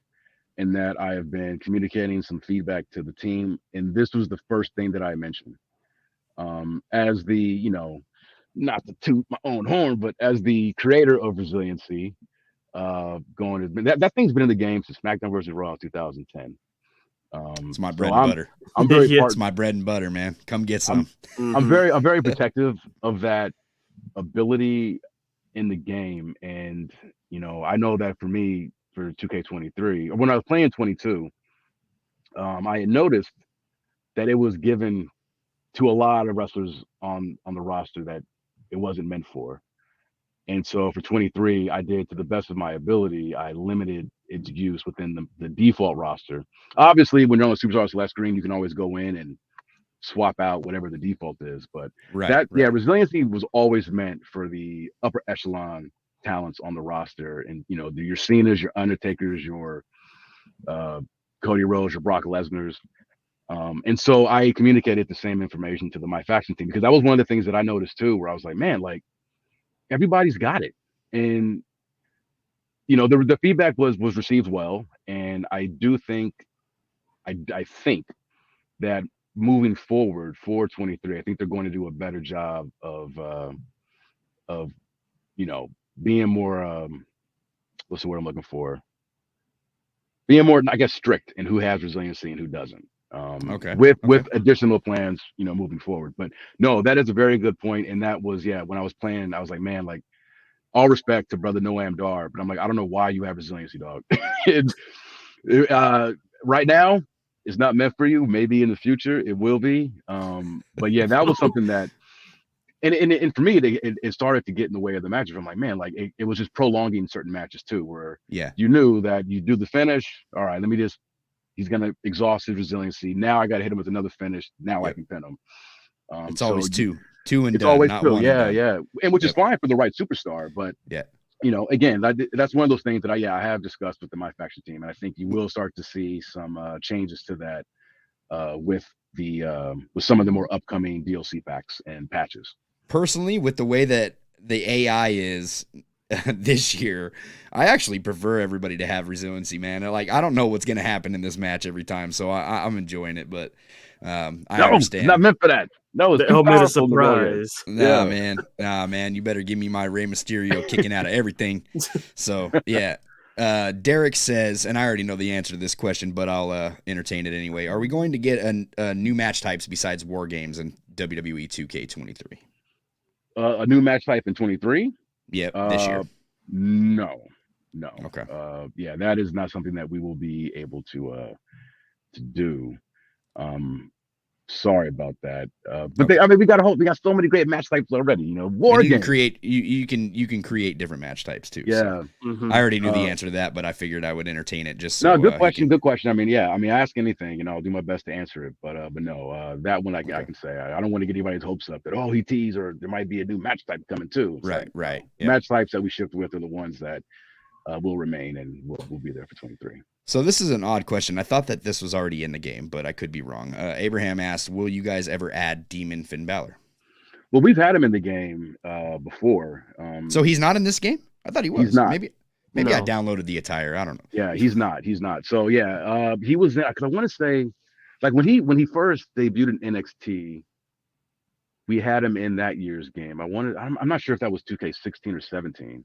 and that I have been communicating some feedback to the team. And this was the first thing that I mentioned. As the, not to toot my own horn, but as the creator of Resiliency, that thing's been in the game since SmackDown vs. Raw 2010. It's my bread and butter. I'm very it's my bread and butter, man. Come get some. I'm very protective of that ability in the game. And, I know that for me, for 2K23, or when I was playing 22, I had noticed that it was given to a lot of wrestlers on the roster that it wasn't meant for. And so for 23, I did, to the best of my ability, I limited its use within the default roster. Obviously, when you're on the Superstar Select screen, you can always go in and swap out whatever the default is. But Resiliency was always meant for the upper echelon talents on the roster. And, your Cena's, your Undertakers, your Cody Rhodes, your Brock Lesnar's. And so I communicated the same information to the MyFaction team, because that was one of the things that I noticed too, where I was like, man, like everybody's got it. And, the feedback was received well. And I do think, I think that moving forward for 23, I think they're going to do a better job of being more, what's the word I'm looking for? Being more, I guess, strict in who has Resiliency and who doesn't. With additional plans, moving forward. But no, that is a very good point. And that was, when I was playing, I was like, man, like all respect to brother Noam Dar, but I'm like, I don't know why you have Resiliency, dog. Right now, it's not meant for you. Maybe in the future it will be. But yeah, that was something that, and for me, it started to get in the way of the matches. I'm like, man, like it was just prolonging certain matches too, where you knew that you do the finish. All right, he's going to exhaust his Resiliency. Now I got to hit him with another finish. Now I can pin him. It's always two and it's done, always not two. one Yeah, and done. and which is fine for the right superstar. But again, that's one of those things that I have discussed with the MyFaction team, and I think you will start to see some changes to that with some of the more upcoming DLC packs and patches. Personally, with the way that the AI is this year, I actually prefer everybody to have Resiliency, man. Like, I don't know what's going to happen in this match every time, so I'm enjoying it, but I understand. It's not meant for that. No, it's the made a surprise. Nah, man, you better give me my Rey Mysterio kicking out of everything. So, yeah. Derek says, and I already know the answer to this question, but I'll entertain it anyway. Are we going to get a new match types besides War Games and WWE 2K23? A new match type in 23? Yeah, this year. No. Okay. Yeah, that is not something that we will be able to do. Sorry about that. But Okay. we got so many great match types already. You know, War And you Games. can create you can create different match types too. Yeah. So. I already knew the answer to that, but I figured I would entertain it just so. No, good question. Good question. I mean, yeah. I mean, ask anything, I'll do my best to answer it. But no, that one I can say I don't want to get anybody's hopes up that he teased or there might be a new match type coming too. It's right. Match types that we shift with are the ones that will remain and will be there for 23. So this is an odd question. I thought that this was already in the game, but I could be wrong. Abraham asked, "Will you guys ever add Demon Finn Balor?" Well, we've had him in the game before. So he's not in this game? I thought he was. He's not. Maybe No. I downloaded the attire. I don't know. Yeah, he's not. So yeah, he was there because I want to say, like when he first debuted in NXT, we had him in that year's game. I'm not sure if that was 2K16 or 17.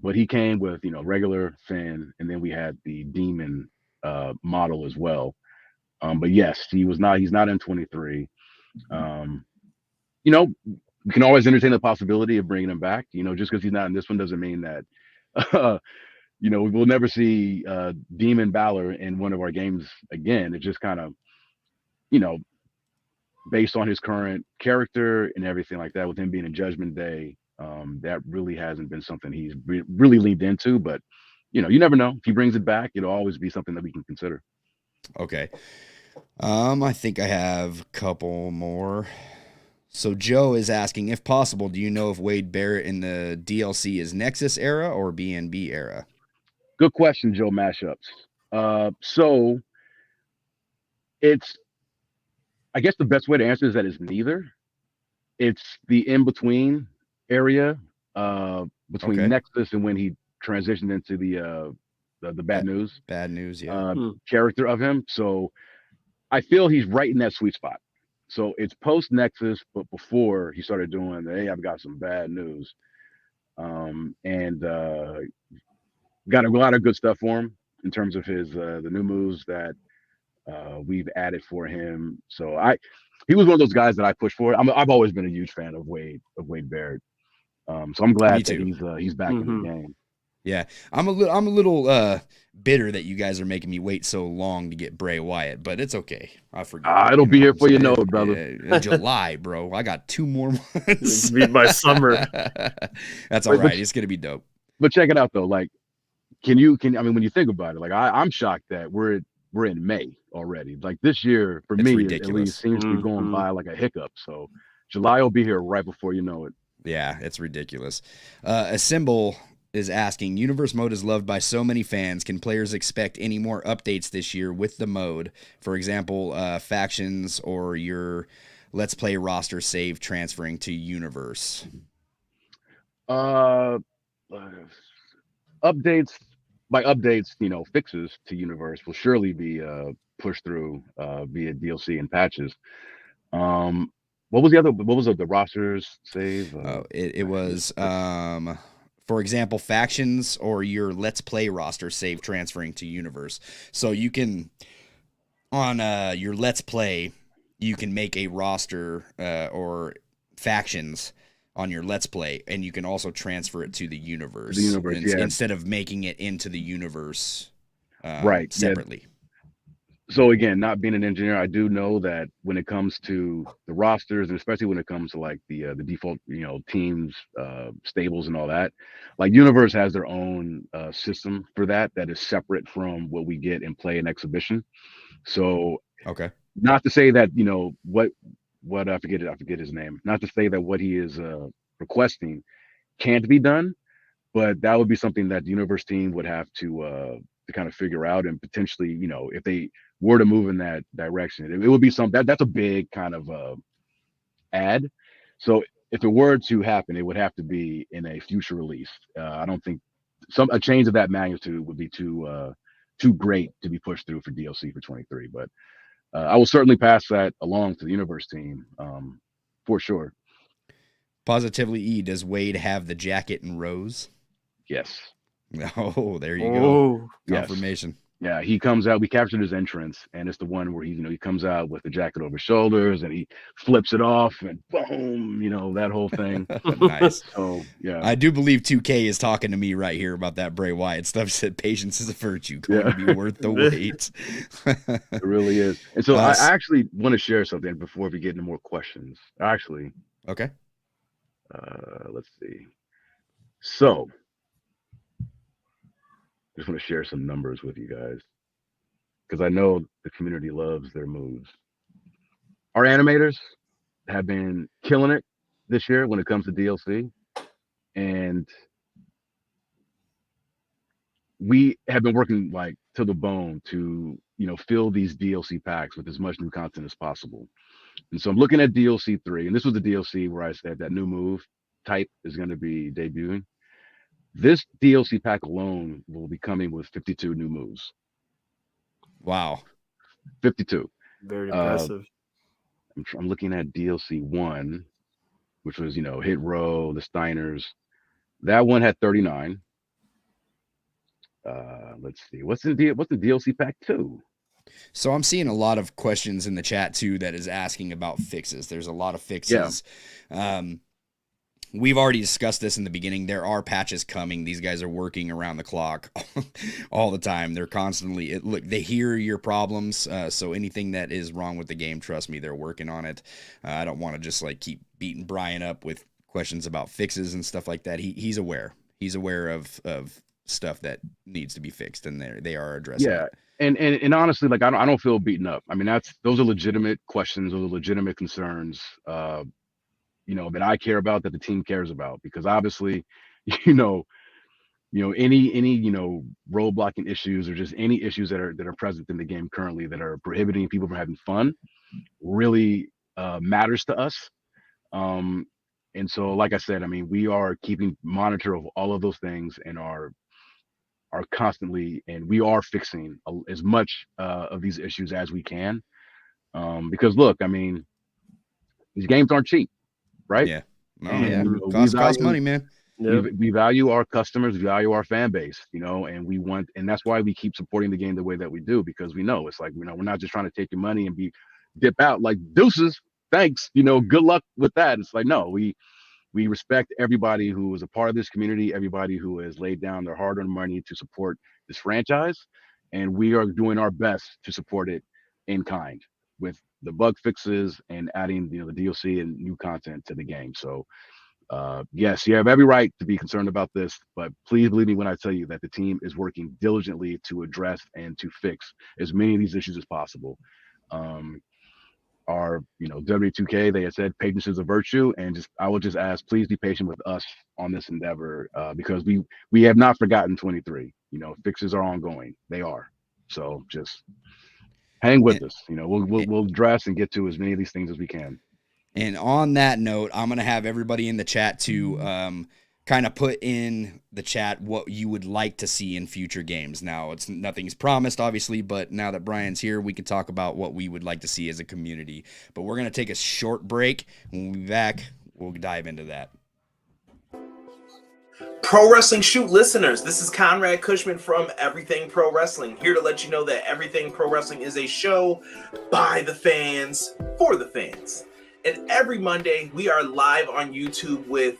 But he came with regular Finn, and then we had the Demon model as well. But yes, he's not in 23. We can always entertain the possibility of bringing him back. Just because he's not in this one doesn't mean that we will never see Demon Balor in one of our games again. It's just kind of based on his current character and everything like that, with him being in Judgment Day. That really hasn't been something he's really leaned into, but you never know. If he brings it back, it'll always be something that we can consider. Okay. I think I have a couple more. So Joe is asking, if possible, do you know if Wade Barrett in the DLC is Nexus era or BNB era? Good question, Joe Mashups. So it's, I guess the best way to answer is that it's neither. It's the in-between area between Nexus and when he transitioned into the bad news. Bad news, character of him. So I feel he's right in that sweet spot. So it's post Nexus, but before he started doing the, hey, I've got some bad news. And got a lot of good stuff for him in terms of his the new moves that we've added for him. So he was one of those guys that I pushed for. I've always been a huge fan of Wade Barrett. So I'm glad that he's back in the game. Yeah, I'm a little bitter that you guys are making me wait so long to get Bray Wyatt, but it's okay. I forget. It'll be here for brother. July, bro. I got 2 more months. It'll be by summer. That's all right. It's gonna be dope. But check it out though. Like, I mean, when you think about it, like I'm shocked that we're in May already. Like this year for me, at least seems to be going by like a hiccup. So July will be here right before you know it. Yeah, it's ridiculous. A symbol is asking, Universe mode is loved by so many fans. Can players expect any more updates this year with the mode? For example, factions or your Let's Play roster save transferring to Universe? Updates, by updates, fixes to Universe will surely be pushed through via DLC and patches. What was the rosters save? It was for example, factions or your Let's Play roster save transferring to Universe. So you can, on your Let's Play, you can make a roster or factions on your Let's Play, and you can also transfer it to the Universe. Instead of making it into the Universe separately. Yeah. So again, not being an engineer, I do know that when it comes to the rosters, and especially when it comes to like the default, teams, stables, and all that, like Universe has their own system for that is separate from what we get in play and exhibition. So not to say that what I forget his name. Not to say that what he is requesting can't be done, but that would be something that the Universe team would have to kind of figure out, and potentially, if they were to move in that direction, it would be that's a big kind of add. So if it were to happen, it would have to be in a future release. I don't think a change of that magnitude would be too great to be pushed through for DLC for 23. But I will certainly pass that along to the Universe team for sure. Positively E, does Wade have the jacket and rose? Yes. Oh, there you go. Oh, Yes. Confirmation. Yeah, he comes out. We captured his entrance, and it's the one where he comes out with the jacket over his shoulders, and he flips it off, and boom, that whole thing. Nice. So yeah, I do believe 2K is talking to me right here about that Bray Wyatt stuff. Said patience is a virtue, going to be worth the wait. it really is. And so I actually want to share something before we get into more questions. Actually, okay. Let's see. So, just want to share some numbers with you guys because I know the community loves their moves. Our animators have been killing it this year when it comes to DLC, and we have been working like to the bone to fill these DLC packs with as much new content as possible. And so I'm looking at DLC 3, and this was the DLC where I said that new move type is going to be debuting. This DLC pack alone will be coming with 52 new moves. Wow. 52. Very impressive. I'm looking at DLC 1, which was, Hit Row, the Steiners. That one had 39. Let's see. What's in DLC pack 2? So I'm seeing a lot of questions in the chat too that is asking about fixes. There's a lot of fixes. Yeah. We've already discussed this in the beginning. There are patches coming. These guys are working around the clock all the time. They're constantly they hear your problems. So anything that is wrong with the game, trust me, they're working on it. I don't want to just like keep beating Bryan up with questions about fixes and stuff like that. He's aware. He's aware of stuff that needs to be fixed, and they are addressing it. And honestly, like I don't feel beaten up. I mean, those are legitimate questions, those are legitimate concerns, that I care about, that the team cares about, because obviously, any road blocking issues or just any issues that are present in the game currently that are prohibiting people from having fun really matters to us. And so, like I said, I mean, we are keeping monitor of all of those things and are constantly, and we are fixing as much of these issues as we can. Because look, I mean, these games aren't cheap, right? Yeah. No, and, yeah. Cost money, man. We value our customers, we value our fan base, and that's why we keep supporting the game the way that we do, because we know it's like, we're not just trying to take your money and dip out like deuces. Thanks. Good luck with that. It's like, no, we respect everybody who is a part of this community, everybody who has laid down their hard-earned money to support this franchise, and we are doing our best to support it in kind with the bug fixes and adding the DLC and new content to the game. So yes, you have every right to be concerned about this, but please believe me when I tell you that the team is working diligently to address and to fix as many of these issues as possible. Our W2K, they had said patience is a virtue, and I will just ask, please be patient with us on this endeavor, because we have not forgotten 23. Fixes are ongoing. They are. So just hang with us. We'll address and get to as many of these things as we can. And on that note, I'm going to have everybody in the chat to kind of put in the chat what you would like to see in future games. Now, nothing's promised, obviously, but now that Bryan's here, we can talk about what we would like to see as a community. But we're going to take a short break. When we'll be back, we'll dive into that. Pro Wrestling Shoot listeners, this is Conrad Cushman from Everything Pro Wrestling, here to let you know that Everything Pro Wrestling is a show by the fans, for the fans. And every Monday, we are live on YouTube with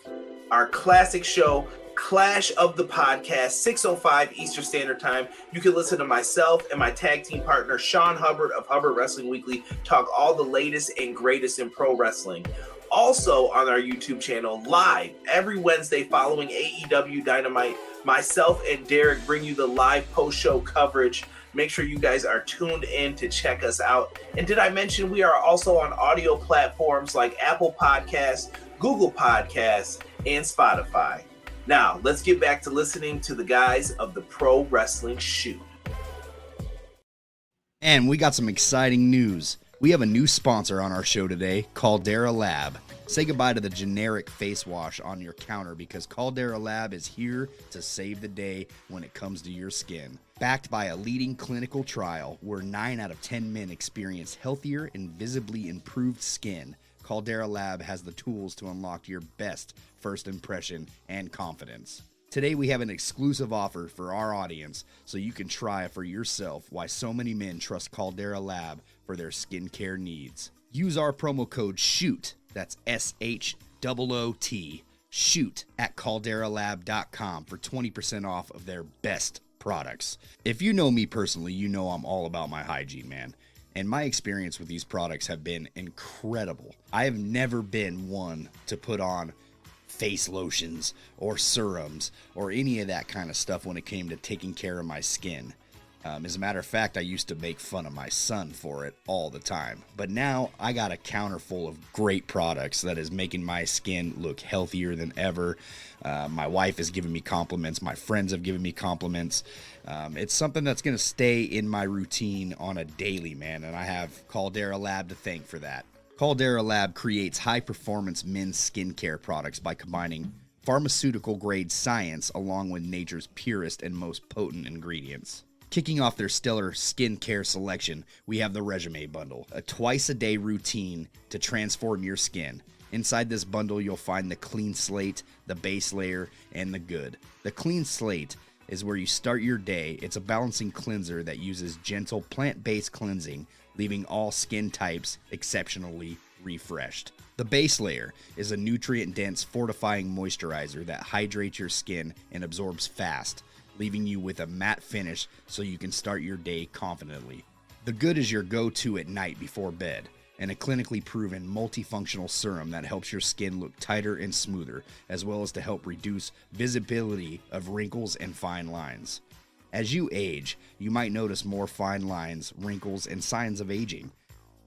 our classic show, Clash of the Podcast, 6:05 Eastern Standard Time. You can listen to myself and my tag team partner, Sean Hubbard of Hubbard Wrestling Weekly, talk all the latest and greatest in pro wrestling. Also on our YouTube channel, live every Wednesday following AEW Dynamite, myself and Derek bring you the live post-show coverage. Make sure you guys are tuned in to check us out. And did I mention we are also on audio platforms like Apple Podcasts, Google Podcasts, and Spotify. Now, let's get back to listening to the guys of the Pro Wrestling Shoot. And we got some exciting news. We have a new sponsor on our show today, Caldera Lab. Say goodbye to the generic face wash on your counter, because Caldera Lab is here to save the day when it comes to your skin. Backed by a leading clinical trial where 9 out of 10 men experienced healthier and visibly improved skin, Caldera Lab has the tools to unlock your best first impression and confidence. Today we have an exclusive offer for our audience so you can try for yourself why so many men trust Caldera Lab for their skincare needs. Use our promo code SHOOT, that's SHOOT, SHOOT at calderalab.com for 20% off of their best products. If you know me personally, you know I'm all about my hygiene, man. And my experience with these products have been incredible. I have never been one to put on face lotions or serums or any of that kind of stuff when it came to taking care of my skin. As a matter of fact, I used to make fun of my son for it all the time. But now I got a counter full of great products that is making my skin look healthier than ever. My wife has given me compliments. My friends have given me compliments. It's something that's going to stay in my routine on a daily, man. And I have Caldera Lab to thank for that. Caldera Lab creates high-performance men's skincare products by combining pharmaceutical-grade science along with nature's purest and most potent ingredients. Kicking off their stellar skincare selection, we have the Resume Bundle, a twice-a-day routine to transform your skin. Inside this bundle, you'll find the Clean Slate, the Base Layer, and the Good. The Clean Slate is where you start your day. It's a balancing cleanser that uses gentle plant-based cleansing, leaving all skin types exceptionally refreshed. The Base Layer is a nutrient-dense fortifying moisturizer that hydrates your skin and absorbs fast, leaving you with a matte finish so you can start your day confidently. The Good is your go-to at night before bed, and a clinically proven multifunctional serum that helps your skin look tighter and smoother, as well as to help reduce visibility of wrinkles and fine lines. As you age, you might notice more fine lines, wrinkles, and signs of aging.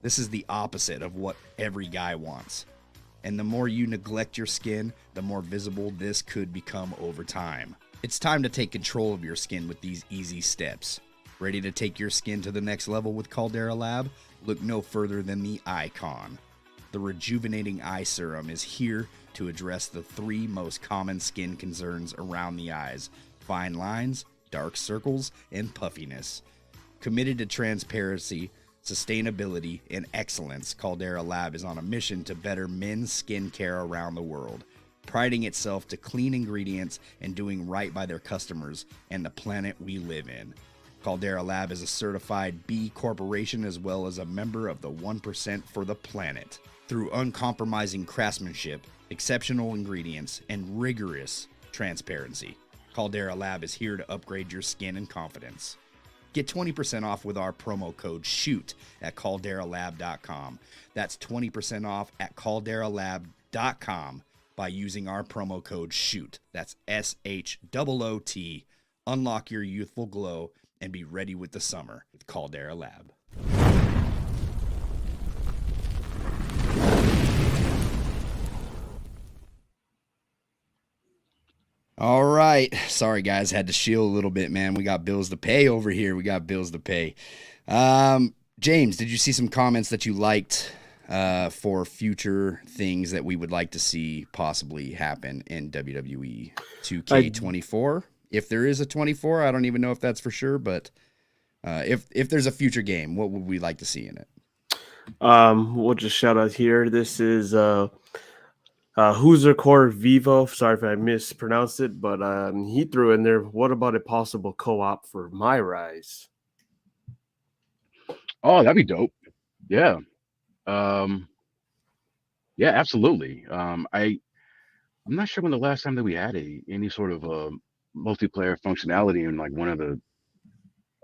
This is the opposite of what every guy wants. And the more you neglect your skin, the more visible this could become over time. It's time to take control of your skin with these easy steps. Ready to take your skin to the next level with Caldera Lab? Look no further than the Icon. The Rejuvenating Eye Serum is here to address the 3 most common skin concerns around the eyes: fine lines, dark circles, and puffiness. Committed to transparency, sustainability, and excellence, Caldera Lab is on a mission to better men's skincare around the world, priding itself to clean ingredients and doing right by their customers and the planet we live in. Caldera Lab is a certified B Corporation as well as a member of the 1% for the planet. Through uncompromising craftsmanship, exceptional ingredients, and rigorous transparency, Caldera Lab is here to upgrade your skin and confidence. Get 20% off with our promo code SHOOT at calderalab.com. That's 20% off at calderalab.com by using our promo code SHOOT. That's SHOOT. Unlock your youthful glow and be ready with the summer with Caldera Lab. All right. Sorry, guys. Had to shield a little bit, man. We got bills to pay over here. We got bills to pay. James, did you see some comments that you liked for future things that we would like to see possibly happen in WWE 2K24? If there is a 24, I don't even know if that's for sure, but if there's a future game, what would we like to see in it? We'll just shout out here. This is Hoosier Core Vivo. Sorry if I mispronounced it, but he threw in there, what about a possible co-op for MyRise? Oh, that'd be dope. Yeah. Yeah, absolutely. I'm not sure when the last time that we had any sort of multiplayer functionality in like one of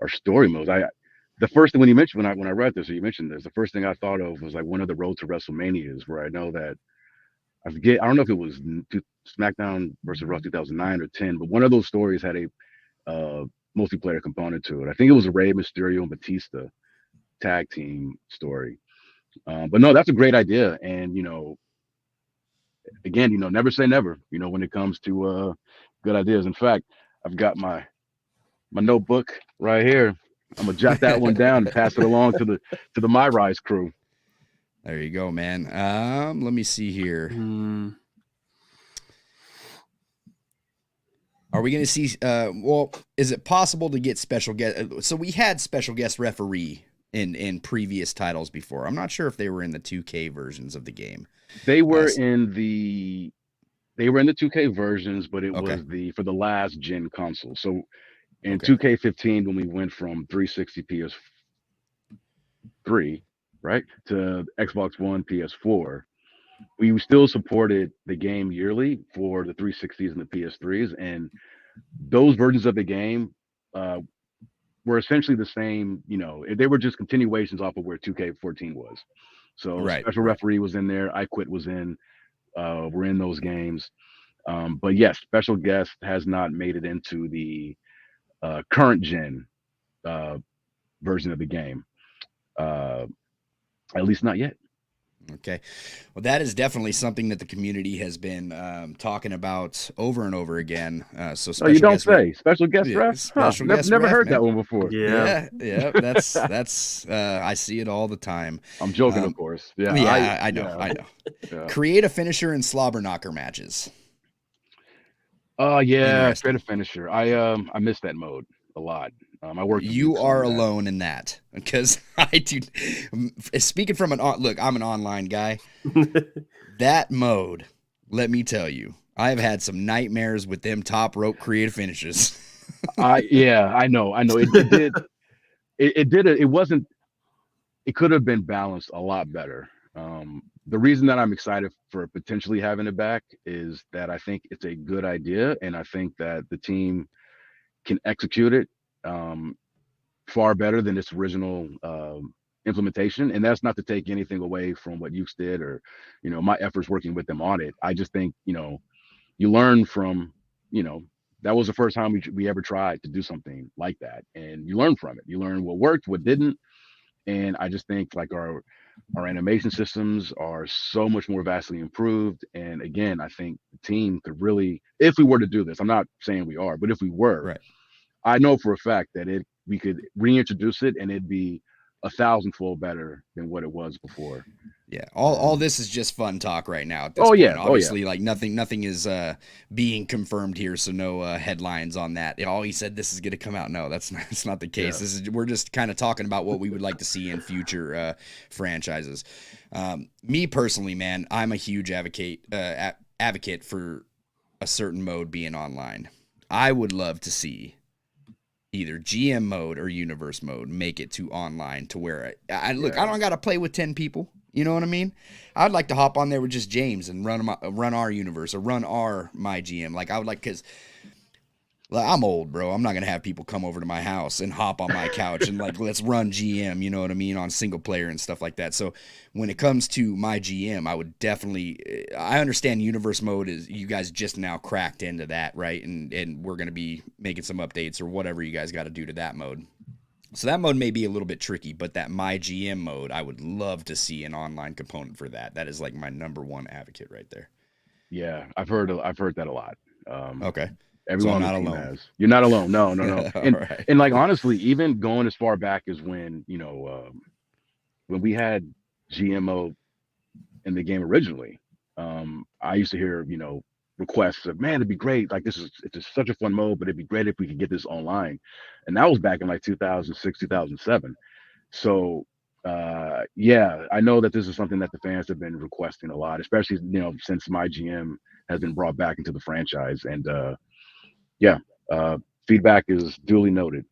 our story modes. The first thing when I read this or you mentioned this, the first thing I thought of was like one of the Road to WrestleManias where I know that I don't know if it was SmackDown versus Raw 2009 or 10, but one of those stories had a multiplayer component to it. I think it was a Rey Mysterio and Batista tag team story. But no, that's a great idea. And, again, never say never, when it comes to good ideas. In fact, I've got my notebook right here. I'm gonna jot that one down and pass it along to the MyRise crew. There you go, man. Let me see here. Are we going to see? Is it possible to get special guest? So we had special guest referee in previous titles before. I'm not sure if they were in the 2K versions of the game. They were they were in the 2K versions, but it Okay. was for the last gen console. So in Okay. 2K15, when we went from 360 PS3, right, to Xbox One, PS4, we still supported the game yearly for the 360s and the PS3s, and those versions of the game were essentially the same. They were just continuations off of where 2K14 was. So Right. Special Referee was in there, I Quit was in, we're in those games. But yes, Special Guest has not made it into the current gen version of the game, at least not yet. Okay. Well, that is definitely something that the community has been talking about over and over again. So Oh, you special don't guest say. Special guest yeah, ref? special Huh, guest never ref, heard man. that one before. Yeah. Yeah. That's I see it all the time. I'm joking, of course. Yeah, Yeah, I know. Yeah. Create a finisher and slobber knocker matches. Oh yeah, Interesting. create a finisher. I miss that mode a lot. I worked. with You Luke are on that. alone in that, because I do. Speaking from look, I'm an online guy. That mode, let me tell you, I've had some nightmares with them top rope creative finishes. Yeah, I know. It did. It wasn't. It could have been balanced a lot better. The reason that I'm excited for potentially having it back is that I think it's a good idea, and I think that the team can execute it far better than its original implementation. And that's not to take anything away from what you did or my efforts working with them on it. I just think you learn from that was the first time we ever tried to do something like that, and you learn from it. You learn what worked, what didn't. And I just think like our animation systems are so much more vastly improved. And again, I think the team could really, if we were to do this, I'm not saying we are, but if we were, Right. I know for a fact that we could reintroduce it and it'd be 1,000-fold better than what it was before. Yeah, all this is just fun talk right now at this Oh, point. yeah. Obviously, like nothing is being confirmed here, so no headlines on that. He said this is going to come out. No, that's not the case. Yeah. We're just kind of talking about what we would like to see in future franchises. Me personally, man, I'm a huge advocate for a certain mode being online. I would love to see either GM mode or universe mode make it to online to where I don't got to play with 10 people. You know what I mean? I'd like to hop on there with just James and run our universe or run our my GM. Like I would like, because I'm old, bro. I'm not gonna have people come over to my house and hop on my couch and like let's run GM. You know what I mean, on single player and stuff like that. So when it comes to my GM, I would definitely. I understand universe mode is you guys just now cracked into that, right? And we're gonna be making some updates or whatever you guys got to do to that mode. So that mode may be a little bit tricky, but that My GM mode, I would love to see an online component for that. That is like my number one advocate right there. Yeah, I've heard that a lot. Okay. Everyone So on I'm the not team alone. has. You're not alone. No. And Right. and like honestly, even going as far back as when when we had GMO in the game originally, I used to hear requests of, man, it'd be great. Like it's just such a fun mode, but it'd be great if we could get this online. And that was back in like 2006, 2007. So yeah, I know that this is something that the fans have been requesting a lot, especially since My GM has been brought back into the franchise. And feedback is duly noted.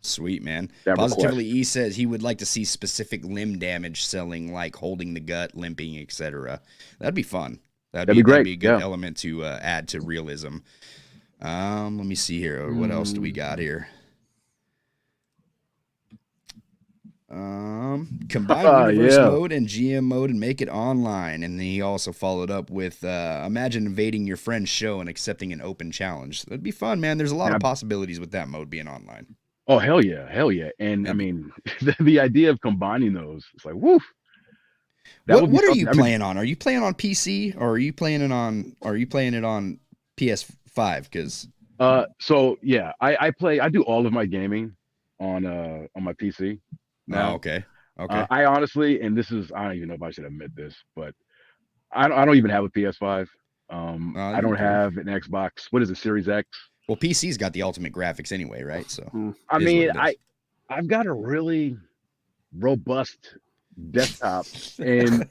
Sweet, man. That Positively request. E says he would like to see specific limb damage selling, like holding the gut, limping, etc. That'd be fun. That'd be great. That'd be a good Yeah. element to add to realism. Let me see here. What else do we got here? Combine universe mode and GM mode and make it online. And then he also followed up with imagine invading your friend's show and accepting an open challenge. That'd be fun, man. There's a lot of possibilities with that mode being online. Oh, hell yeah. And I mean, the idea of combining those, it's like, woof. What are you playing on? Are you playing on PC or are you playing it on PS5? Because so yeah, I do all of my gaming on my PC now. Oh, okay. I honestly, and I don't even know if I should admit this, but I don't even have a PS5. I don't have an Xbox. What is it, Series X? Well, PC's got the ultimate graphics anyway, right? So I mean, I've got a really robust desktop, and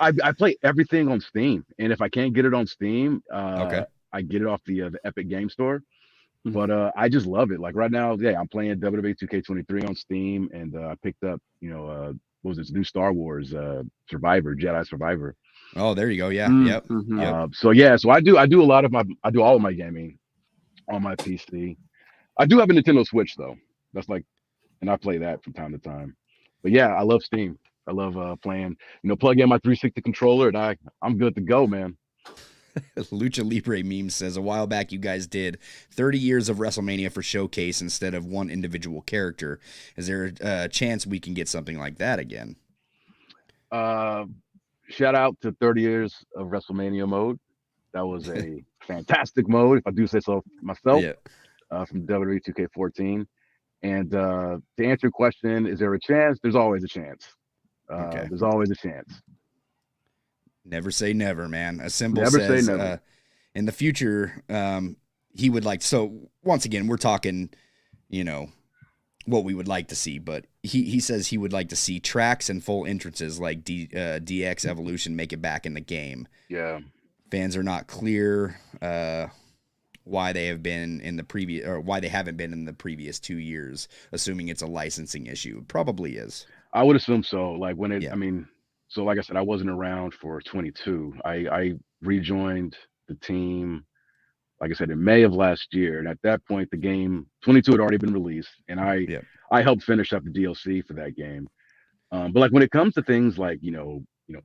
I play everything on Steam. And if I can't get it on Steam, Okay. I get it off the Epic Game Store. Mhm. But I just love it. Like right now, yeah, I'm playing WWE 2K23 on Steam, and I picked up, what was this new Star Wars Survivor, Jedi Survivor. Oh, there you go. Yeah. Mm, Yep. mhm. Yep. So yeah, so I do all of my gaming on my PC. I do have a Nintendo Switch though. That's like, and I play that from time to time. But yeah, I love Steam. I love playing. Plug in my 360 controller, and I'm good to go, man. Lucha Libre meme says a while back you guys did 30 years of WrestleMania for Showcase instead of one individual character. Is there a chance we can get something like that again? Shout out to 30 years of WrestleMania mode. That was a fantastic mode, if I do say so myself, from WWE 2K14. And to answer your question, is there a chance? There's always a chance. Okay. There's always a chance. Never say never, man. A symbol Never says say never. In the future, he would like. So once again, we're talking, what we would like to see. But he says he would like to see tracks and full entrances like DX Evolution make it back in the game. Yeah. Fans are not clear why they have been in the previous, or why they haven't been in the previous 2 years, assuming it's a licensing issue. It probably is. I would assume so. Like when it, Yeah. I mean, so like I said, I wasn't around for 22. I rejoined the team, like I said, in May of last year. And at that point, the game 22 had already been released, and I helped finish up the DLC for that game. But like when it comes to things like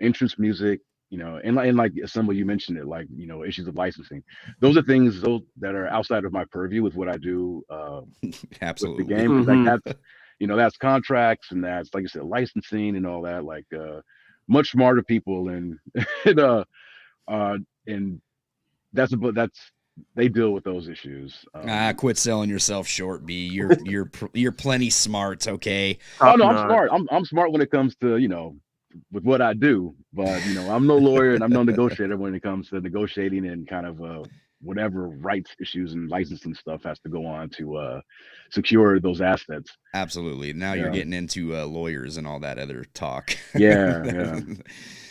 entrance music, and like Assemble, you mentioned it, like issues of licensing. Those are things that are outside of my purview with what I do. Absolutely. With the game, like that's contracts, and that's, like you said, licensing and all that. Like much smarter people, and and that's they deal with those issues. Quit selling yourself short, B. You're plenty smart, okay? Oh no, I'm smart. I'm smart when it comes to with what I do, but I'm no lawyer and I'm no negotiator when it comes to negotiating and kind of whatever rights issues and licensing stuff has to go on to secure those assets. Absolutely. Now you're getting into lawyers and all that other talk. Yeah.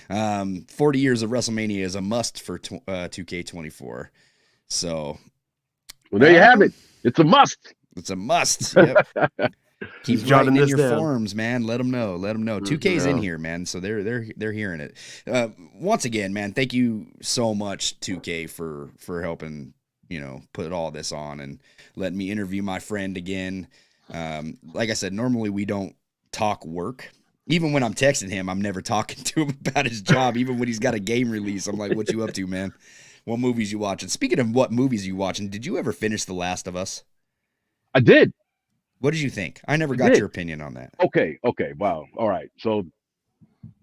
40 years of WrestleMania is a must for 2K24. So, well, there you have it. It's a must. It's a must. Yep. Keep writing in your down. forums, man. Let them know. 2K's in here, man. So they're hearing it. Once again, man, thank you so much, 2K, for helping put all this on and letting me interview my friend again. Like I said, normally we don't talk work. Even when I'm texting him, I'm never talking to him about his job. Even when he's got a game release, I'm like, "What you up to, man? What movies you watching?" Speaking of what movies you watching, did you ever finish The Last of Us? I did. What did you think? I never got your opinion on that. Okay. Wow. All right. So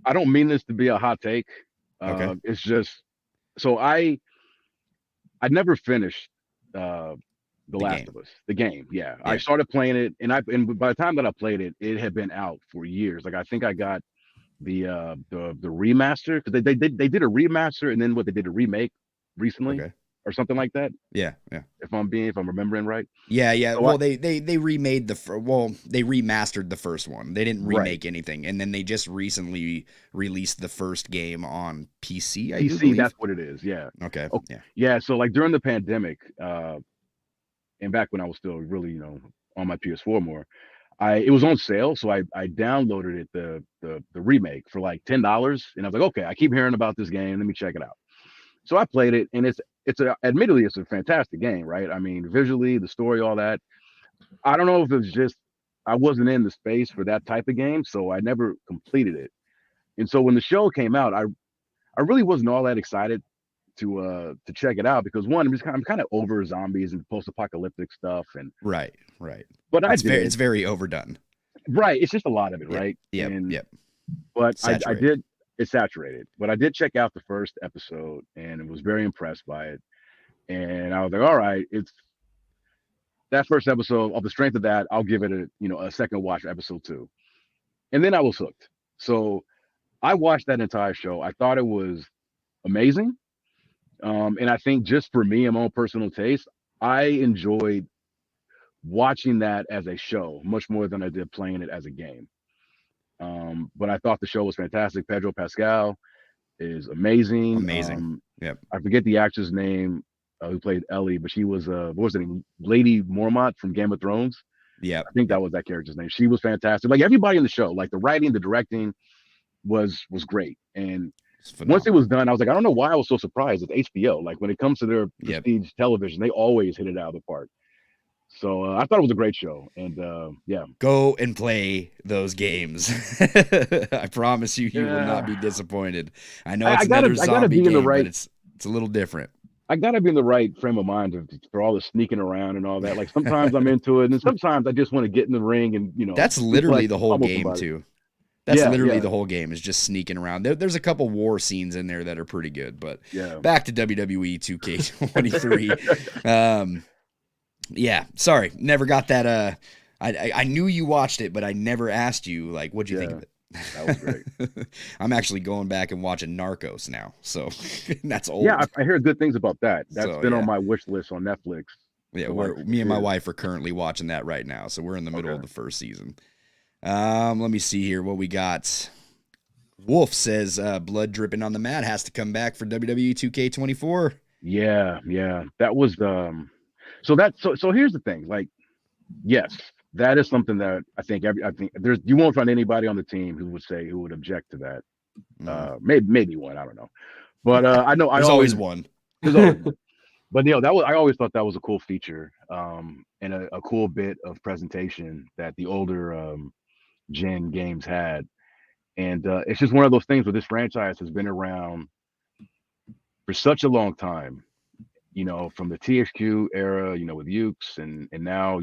I don't mean this to be a hot take. Okay. It's just, so I never finished The Last of Us, the game. Yeah. I started playing it, and by the time that I played it, it had been out for years. Like I think I got the remaster, because they did a remaster, and then they did a remake recently. Okay. Or something like that. Yeah. If I'm remembering right. Yeah. So well, they remade they remastered the first one. They didn't remake anything, and then they just recently released the first game on PC. PC, that's what it is. Yeah. Okay. Yeah. So like during the pandemic, and back when I was still really on my PS4 more, it was on sale, so I downloaded it, the remake, for like $10, and I was like, okay, I keep hearing about this game, let me check it out. So I played it, and admittedly it's a fantastic game, right? I mean, visually, the story, all that. I don't know if it's just I wasn't in the space for that type of game, so I never completed it. And so when the show came out, I really wasn't all that excited to check it out, because one, I'm kind of over zombies and post-apocalyptic stuff, and right. But it's very overdone. Right, it's just a lot of it, right? Yeah. But I did. It's saturated, but I did check out the first episode and was very impressed by it. And I was like, all right, it's that first episode. Of the strength of that, I'll give it a second watch, episode 2. And then I was hooked. So I watched that entire show. I thought it was amazing. And I think just for me and my own personal taste, I enjoyed watching that as a show much more than I did playing it as a game. But I thought the show was fantastic. Pedro Pascal is amazing. Amazing. Yep. I forget the actress name who played Ellie, but she was what was her name? Lady Mormont from Game of Thrones. Yep. I think that was that character's name. She was fantastic. Like everybody in the show, like the writing, the directing was great. And once it was done, I was like, I don't know why I was so surprised. It's HBO. Like when it comes to their prestige television, they always hit it out of the park. So I thought it was a great show, and yeah. Go and play those games. I promise you, you will not be disappointed. I know it's another zombie game, but it's a little different. I gotta be in the right frame of mind for all the sneaking around and all that. Like sometimes I'm into it, and sometimes I just want to get in the ring and That's literally the whole game too. That's literally the whole game is just sneaking around. There's a couple war scenes in there that are pretty good, but back to WWE 2K23. Yeah, sorry, never got that. I knew you watched it, but I never asked you, like, what'd you think of it? That was great. I'm actually going back and watching Narcos now, so that's old. Yeah, I hear good things about that. That's been on my wish list on Netflix. Yeah, me and my wife are currently watching that right now, so we're in the middle of the first season. Let me see here what we got. Wolf says blood dripping on the mat has to come back for WWE 2K24. Yeah, that was So here's the thing. Like, yes, that is something that I think you won't find anybody on the team who would object to that. Maybe one, I don't know, but I know there's always one. There's always one. But I always thought that was a cool feature, and a cool bit of presentation that the older gen games had, and it's just one of those things where this franchise has been around for such a long time. From the THQ era, with Ukes, and now,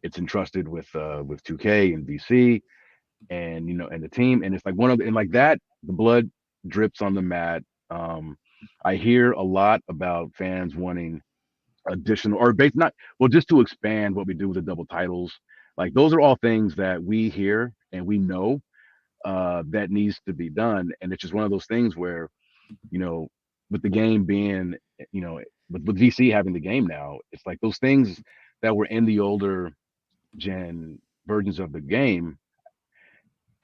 it's entrusted with 2K and VC, and and the team, and it's like the blood drips on the mat. I hear a lot about fans wanting additional just to expand what we do with the double titles. Like those are all things that we hear and we know that needs to be done, and it's just one of those things where, with the game being, with VC having the game now, it's like those things that were in the older gen versions of the game.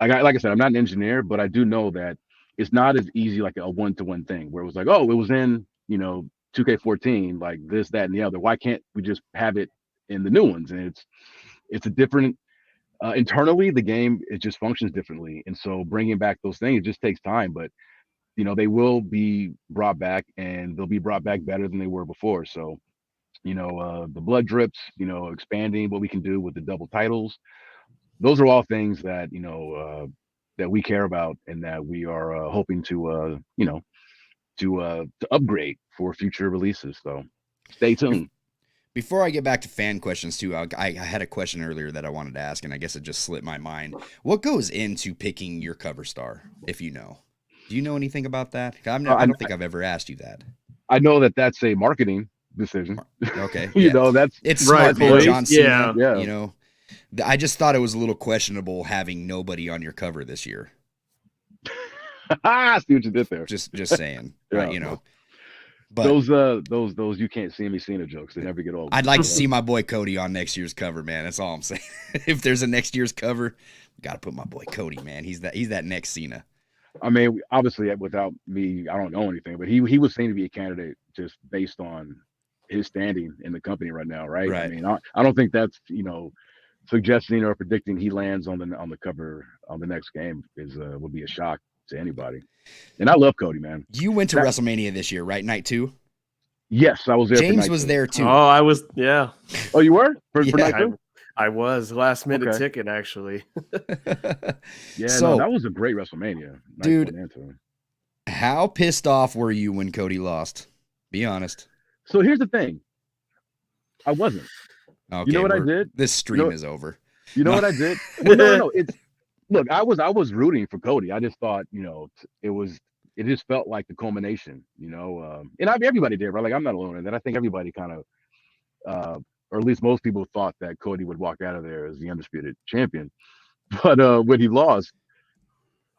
Like I said, I'm not an engineer, but I do know that it's not as easy like a one-to-one thing where it was like, oh, it was in 2K14, like this, that, and the other. Why can't we just have it in the new ones? And it's a different internally, the game, it just functions differently, and so bringing back those things, it just takes time, but they will be brought back, and they'll be brought back better than they were before. So, the blood drips, expanding what we can do with the double titles. Those are all things that, that we care about and that we are hoping to upgrade for future releases. So stay tuned. Before I get back to fan questions too, I had a question earlier that I wanted to ask, and I guess it just slipped my mind. What goes into picking your cover star, if you know? Do you know anything about that? I don't think I've ever asked you that. I know that that's a marketing decision. Okay. It's smart, man. John Cena, yeah. I just thought it was a little questionable having nobody on your cover this year. I see what you did there. Just saying, right? But those you can't see me Cena jokes, they never get old. I'd like to see my boy Cody on next year's cover, man. That's all I'm saying. If there's a next year's cover, got to put my boy Cody, man. He's that next Cena. I mean, obviously, without me, I don't know anything, but he was seen to be a candidate just based on his standing in the company right now, right? Right. I mean, I don't think that's suggesting or predicting he lands on the cover on the next game would be a shock to anybody. And I love Cody, man. You went to WrestleMania this year, right? Night 2? Yes, I was there. James was there too. Oh, I was. Yeah. Oh, you were for night 2? I was last minute ticket actually. So that was a great WrestleMania, dude. How pissed off were you when Cody lost? Be honest. So here's the thing. I wasn't. Okay, you know what I did? This stream is over. You know what I did? Well, no. Look, I was rooting for Cody. I just thought, it just felt like the culmination, and everybody did, right? Like I'm not alone in that. I think everybody kind of, or at least most people thought that Cody would walk out of there as the undisputed champion. But when he lost,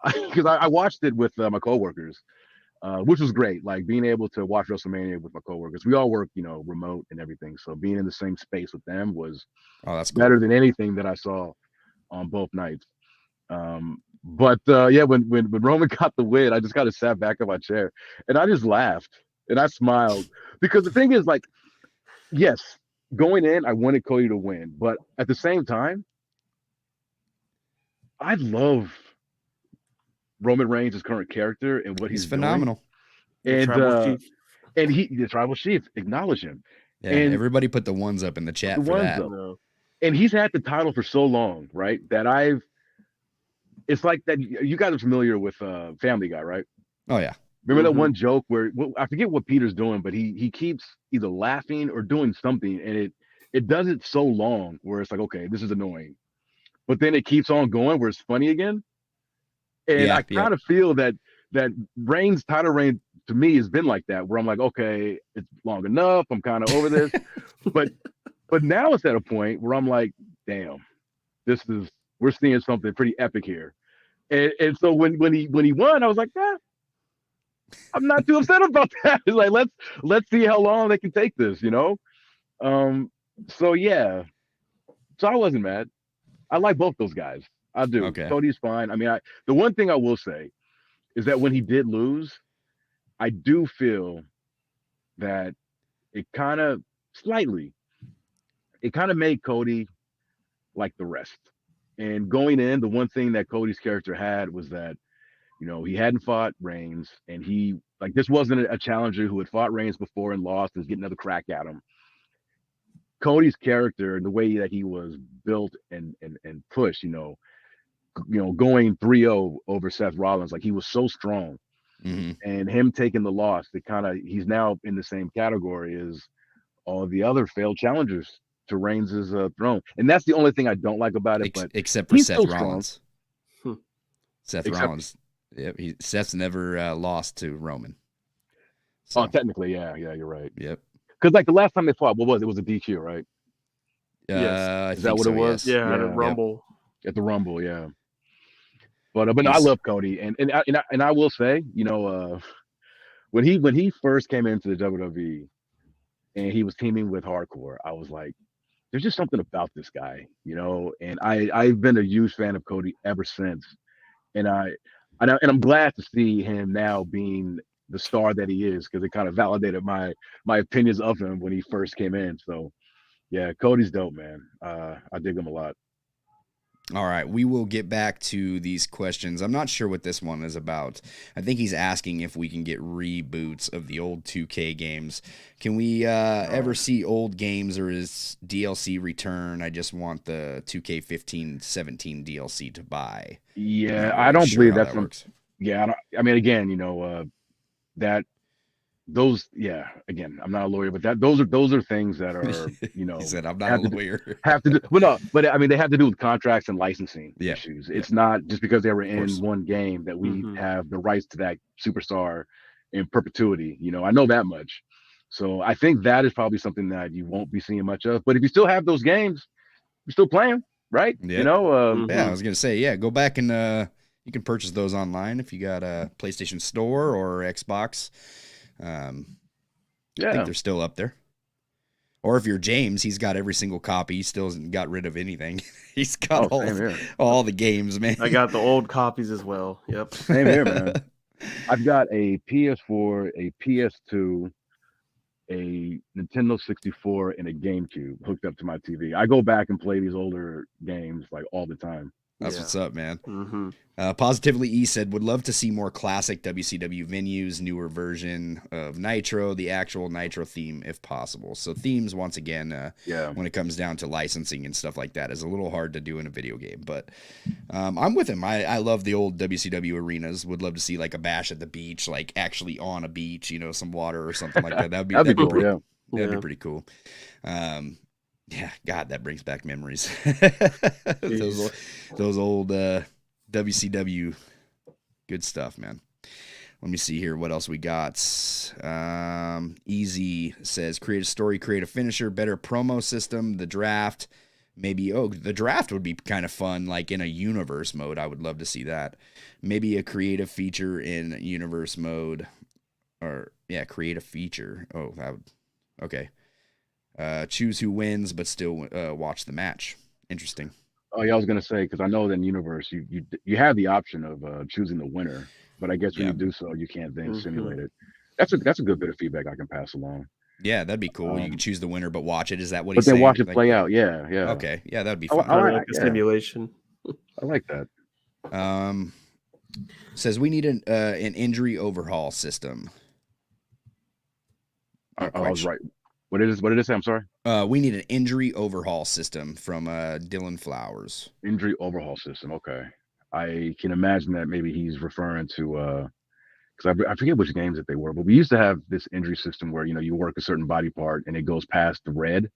because I watched it with my coworkers, which was great. Like being able to watch WrestleMania with my coworkers. We all work, remote and everything. So being in the same space with them was that's cool. Better than anything that I saw on both nights. But yeah, when Roman got the win, I just kind of sat back in my chair and I just laughed and I smiled because the thing is, like, yes, going in, I wanted Cody to win, but at the same time, I love Roman Reigns' current character and what He's he's doing. phenomenal. The And tribal chief. and the tribal chief, acknowledge him. Yeah, And everybody put the ones up in the chat the for ones that. up. No. And he's had the title for so long, right? That it's like that. You guys are familiar with Family Guy, right? Oh yeah. Remember that Mhm. one joke where I forget what Peter's doing, but he keeps either laughing or doing something, and it does it so long where it's like, okay, this is annoying, but then it keeps on going where it's funny again. And Yeah, I kind of feel that Reigns title reign to me has been like that, where I'm like, okay, it's long enough. I'm kind of over this, but now it's at a point where I'm like, damn, we're seeing something pretty epic here. And so when he won, I was like, I'm not too upset about that. It's like let's see how long they can take this, you know. So yeah, so I wasn't mad. I like both those guys. I do. Okay. Cody's fine. I mean, the one thing I will say is that when he did lose, I do feel that it kind of made Cody like the rest. And going in, the one thing that Cody's character had was that, you know, he hadn't fought Reigns, and he like this wasn't a challenger who had fought Reigns before and lost and was getting another crack at him. Cody's character and the way that he was built and pushed, you know, going 3-0 over Seth Rollins, like he was so strong. Mm-hmm. And him taking the loss, he's now in the same category as all the other failed challengers to Reigns' throne. And that's the only thing I don't like about it. But except for he's Seth still strong. Rollins. Seth Rollins. Yep, Seth's never lost to Roman. So, Oh, technically, yeah, you're right. Yep. Because like the last time they fought, what was it? It was a DQ, right? Yes. I Is that think what so, it was? yes. Yeah, at a Yeah. Rumble. At the Rumble, yeah. But no, I love Cody, and I will say, you know, when he first came into the WWE and he was teaming with Hardcore, I was like, there's just something about this guy, you know. And I've been a huge fan of Cody ever since, and I'm glad to see him now being the star that he is, because it kind of validated my opinions of him when he first came in. So yeah, Cody's dope, man. I dig him a lot. All right, we will get back to these questions. I'm not sure what this one is about. I think he's asking if we can get reboots of the old 2K games. Can we ever see old games, or is DLC return? I just want the 2K15-17 DLC to buy. Yeah, Not I really don't sure believe how that's that works. Yeah, I mean, again, you know, yeah, again, I'm not a lawyer, but those are things that are, you know, He said, "I'm not a lawyer." have to do, well, no, but I mean, they have to do with contracts and licensing Yeah. issues. It's not just because they were in course. one game that we Mhm. have the rights to that superstar in perpetuity. You know, I know that much. So I think that is probably something that you won't be seeing much of. But if you still have those games, you're still playing, right? Yeah. You know, Yeah, I was gonna say, yeah, go back and you can purchase those online if you got a PlayStation Store or Xbox. I think they're still up there. Or if you're James, he's got every single copy. He still hasn't got rid of anything. He's got all the games, man. I got the old copies as well. Yep. Same here, man. I've got a PS4, a PS2, a Nintendo 64, and a GameCube hooked up to my TV. I go back and play these older games like all the time. That's what's up, man. Mm-hmm. Positively E said, would love to see more classic WCW venues, newer version of Nitro, the actual Nitro theme if possible. So themes, once again, when it comes down to licensing and stuff like that, is a little hard to do in a video game. But I'm with him. I love the old WCW arenas. Would love to see like a bash at the beach, like actually on a beach, you know, some water or something like that. That'd be cool. Pretty, that'd be pretty cool. Yeah, God, that brings back memories. those old WCW, good stuff, man. Let me see here what else we got. Easy says, create a story, create a finisher, better promo system, the draft. Maybe, the draft would be kind of fun, like in a universe mode. I would love to see that. Maybe a creative feature in universe mode. Or, yeah, create a feature. Oh, that would, okay. Choose who wins, but still watch the match. Interesting. Oh yeah, I was gonna say because I know that in Universe you have the option of choosing the winner, but I guess when Yeah. you do so, you can't then Mhm. simulate it. That's a good bit of feedback I can pass along. Yeah, that'd be cool. You can choose the winner, but watch it. Is that what But he's then saying? watch it Like, play out. Yeah, yeah. okay, yeah, that'd be I, fun. I, Kind I, of like a yeah, simulation. I like that. Says we need an injury overhaul system. I was right. What did it say? I'm sorry. We need an injury overhaul system from Dylan Flowers. Injury overhaul system. Okay. I can imagine that maybe he's referring to because I forget which games that they were, but we used to have this injury system where you work a certain body part and it goes past the red,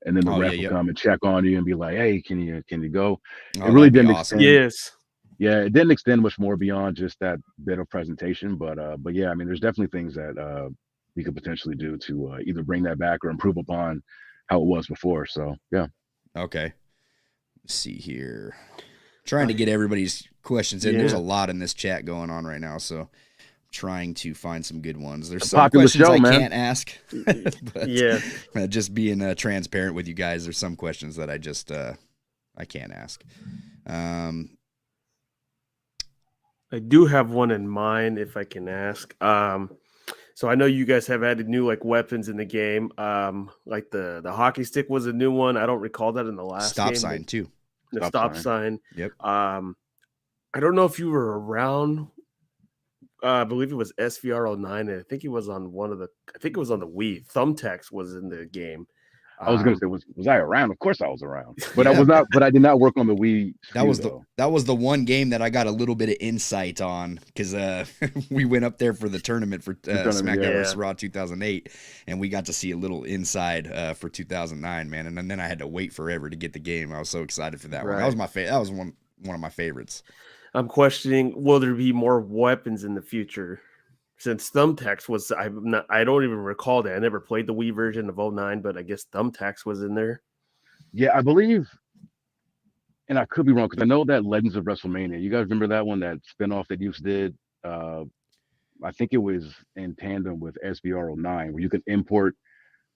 and then the Oh, ref yeah, will yep. come and check on you and be like, "Hey, can you go?" Oh, It really that'd be didn't awesome. extend. Yes. Yeah, it didn't extend much more beyond just that bit of presentation, but yeah, I mean, there's definitely things that we could potentially do to either bring that back or improve upon how it was before. So yeah. Okay. Let's see here. Trying to get everybody's questions in. There's a lot in this chat going on right now, so trying to find some good ones. There's some Popular questions show, I man. can't ask. But, Yeah. just being transparent with you guys, there's some questions that I just I can't ask. I do have one in mind if I can ask. So I know you guys have added new like weapons in the game. Like the hockey stick was a new one. I don't recall that in the last Stop game. sign too. The stop sign. Yep. I don't know if you were around. I believe it was SVR09, and I think he was on I think it was on the Wii. Thumbtacks was in the game. I was gonna say, was I around? Of course I was around, but Yeah. I was not. But I did not work on the Wii. That was the one game that I got a little bit of insight on because we went up there for the tournament for SmackDown vs. Raw 2008, and we got to see a little inside for 2009, man. And then I had to wait forever to get the game. I was so excited for that one. That was my That was one of my favorites. I'm questioning, will there be more weapons in the future? Since Thumbtacks was, I don't even recall that. I never played the Wii version of 09, but I guess Thumbtacks was in there. Yeah, I believe, and I could be wrong because I know that Legends of WrestleMania. You guys remember that one, that spinoff that Youth did? I think it was in tandem with SBR09, where you could import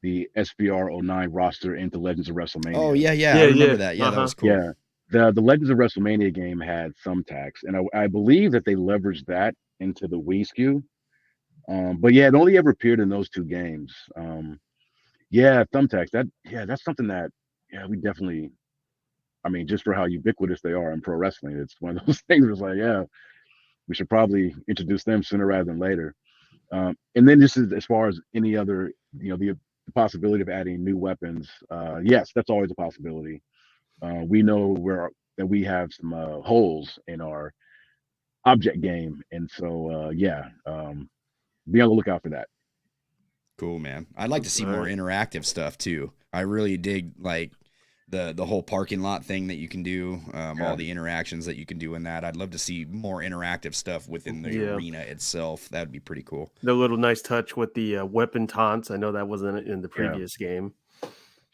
the SBR09 roster into Legends of WrestleMania. Oh yeah, I remember that. Yeah, that was cool. Yeah, the Legends of WrestleMania game had Thumbtacks, and I believe that they leveraged that into the Wii SKU. But yeah, it only ever appeared in those two games. Yeah, Thumbtacks. That's something that we definitely. I mean, just for how ubiquitous they are in pro wrestling, it's one of those things where it's like, yeah, we should probably introduce them sooner rather than later. And then just as far as any other, the possibility of adding new weapons. Yes, that's always a possibility. We know that we have some holes in our object game, and so be on the lookout for that. Cool, man. I'd like to see more interactive stuff too. I really dig like the whole parking lot thing that you can do, all the interactions that you can do in that. I'd love to see more interactive stuff within the arena itself. That'd be pretty cool. The little nice touch with the weapon taunts. I know that wasn't in the previous game.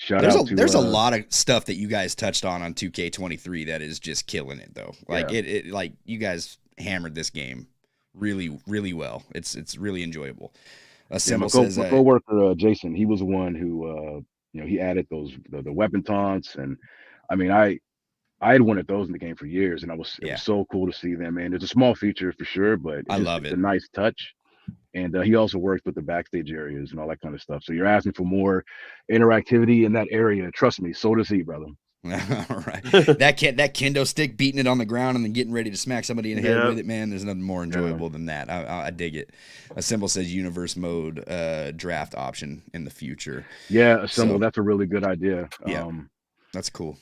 There's a lot of stuff that you guys touched on 2K23 that is just killing it though. Like it like you guys hammered this game really, really well. It's really enjoyable. My coworker Jason, he was the one who he added the weapon taunts, and I mean I had wanted those in the game for years, and it was so cool to see them. And it's a small feature for sure, but I love it. It's a nice touch. And he also works with the backstage areas and all that kind of stuff. So you're asking for more interactivity in that area. Trust me, so does he, brother. All right. that kendo stick, beating it on the ground and then getting ready to smack somebody in the head with it, man. There's nothing more enjoyable than that. I dig it. Assemble says universe mode draft option in the future. Yeah, Assemble. That's a really good idea. Yeah, that's cool.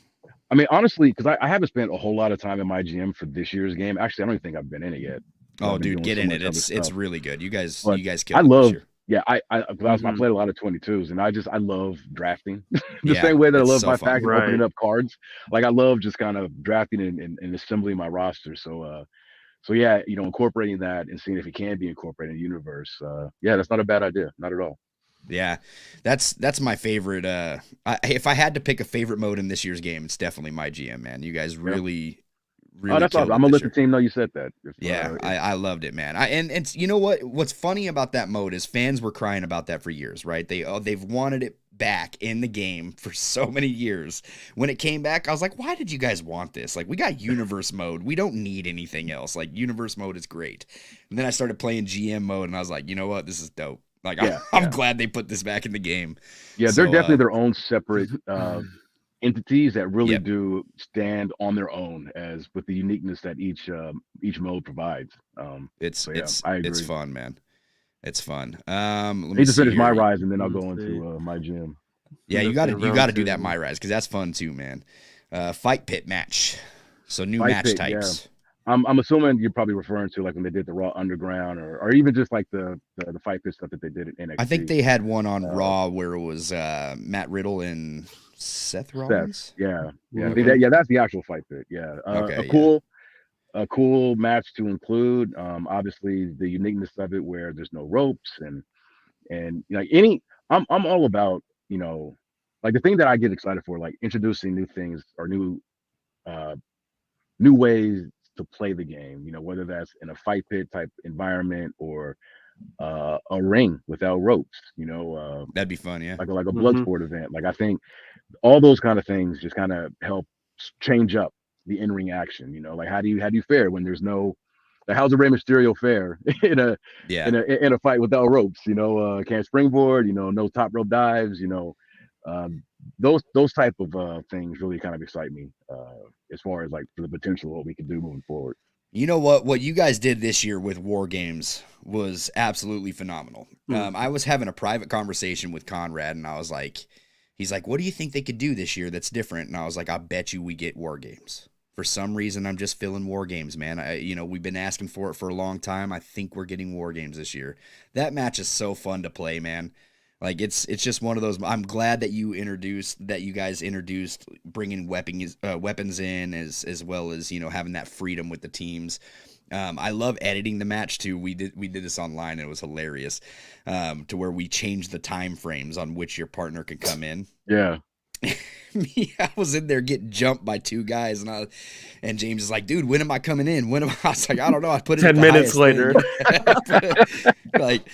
I mean, honestly, because I haven't spent a whole lot of time in my GM for this year's game. Actually, I don't even think I've been in it yet. Oh, dude, get in it. It's really good. You guys killed it I love. this year. Yeah, I played a lot of 22s, and I love drafting the same way that I love my faction opening up cards. Like I love just kind of drafting and assembling my roster. So yeah, incorporating that and seeing if it can be incorporated in the universe. That's not a bad idea, not at all. Yeah, that's my favorite. If I had to pick a favorite mode in this year's game, it's definitely my GM, man. You guys really Really Oh, that's awesome. killed I'm it gonna this let the year. team know you said that. Yeah, I loved it, man. And it's, you know what's funny about that mode is fans were crying about that for years, right? They've wanted it back in the game for so many years. When it came back, I was like, why did you guys want this? Like, we got universe mode. We don't need anything else. Like, universe mode is great. And then I started playing GM mode, and I was like, you know what? This is dope. Like, I'm glad they put this back in the game. Yeah, So, they're definitely their own separate entities that really Yep. do stand on their own, as with the uniqueness that each mode provides. I agree. it's fun, man. It's fun. Let I me need to see finish here. MyRise, and then I'll go into my gym. Yeah, you That's got to do two. that MyRise because that's fun too, man. Fight pit match. So new Fight match pit, types. I'm assuming you're probably referring to like when they did the Raw Underground, or even just like the fight pit stuff that they did in NXT. I think they had one on Raw where it was Matt Riddle and Seth Rollins. Yeah. Okay. That's the actual fight pit. Yeah, a cool match to include. Obviously the uniqueness of it, where there's no ropes and like I'm all about, like the thing that I get excited for, like introducing new things or new ways to play the game, whether that's in a fight pit type environment or a ring without ropes, That'd be fun, yeah. like a blood sport event. Like I think all those kind of things just kind of help change up the in-ring action. Like how do you fare when there's no, like how's a Rey Mysterio fare in a fight without ropes? Can't springboard. No top rope dives. Those type of things really kind of excite me as far as like for the potential of what we can do moving forward. You know what you guys did this year with War Games was absolutely phenomenal. I was having a private conversation with Conrad, and I was like, he's like, what do you think they could do this year that's different? And I was like, I bet you we get War Games. For some reason, I'm just feeling War Games, man. We've been asking for it for a long time. I think we're getting War Games this year. That match is so fun to play, man. Like it's just one of those. I'm glad that you guys introduced bringing weapons in as well as having that freedom with the teams. I love editing the match too. We did this online, and it was hilarious. To where we changed the time frames on which your partner could come in. Yeah. I was in there getting jumped by two guys, and James is like, dude, when am I coming in? When am I was like, I don't know. I put it 10 minutes later. Like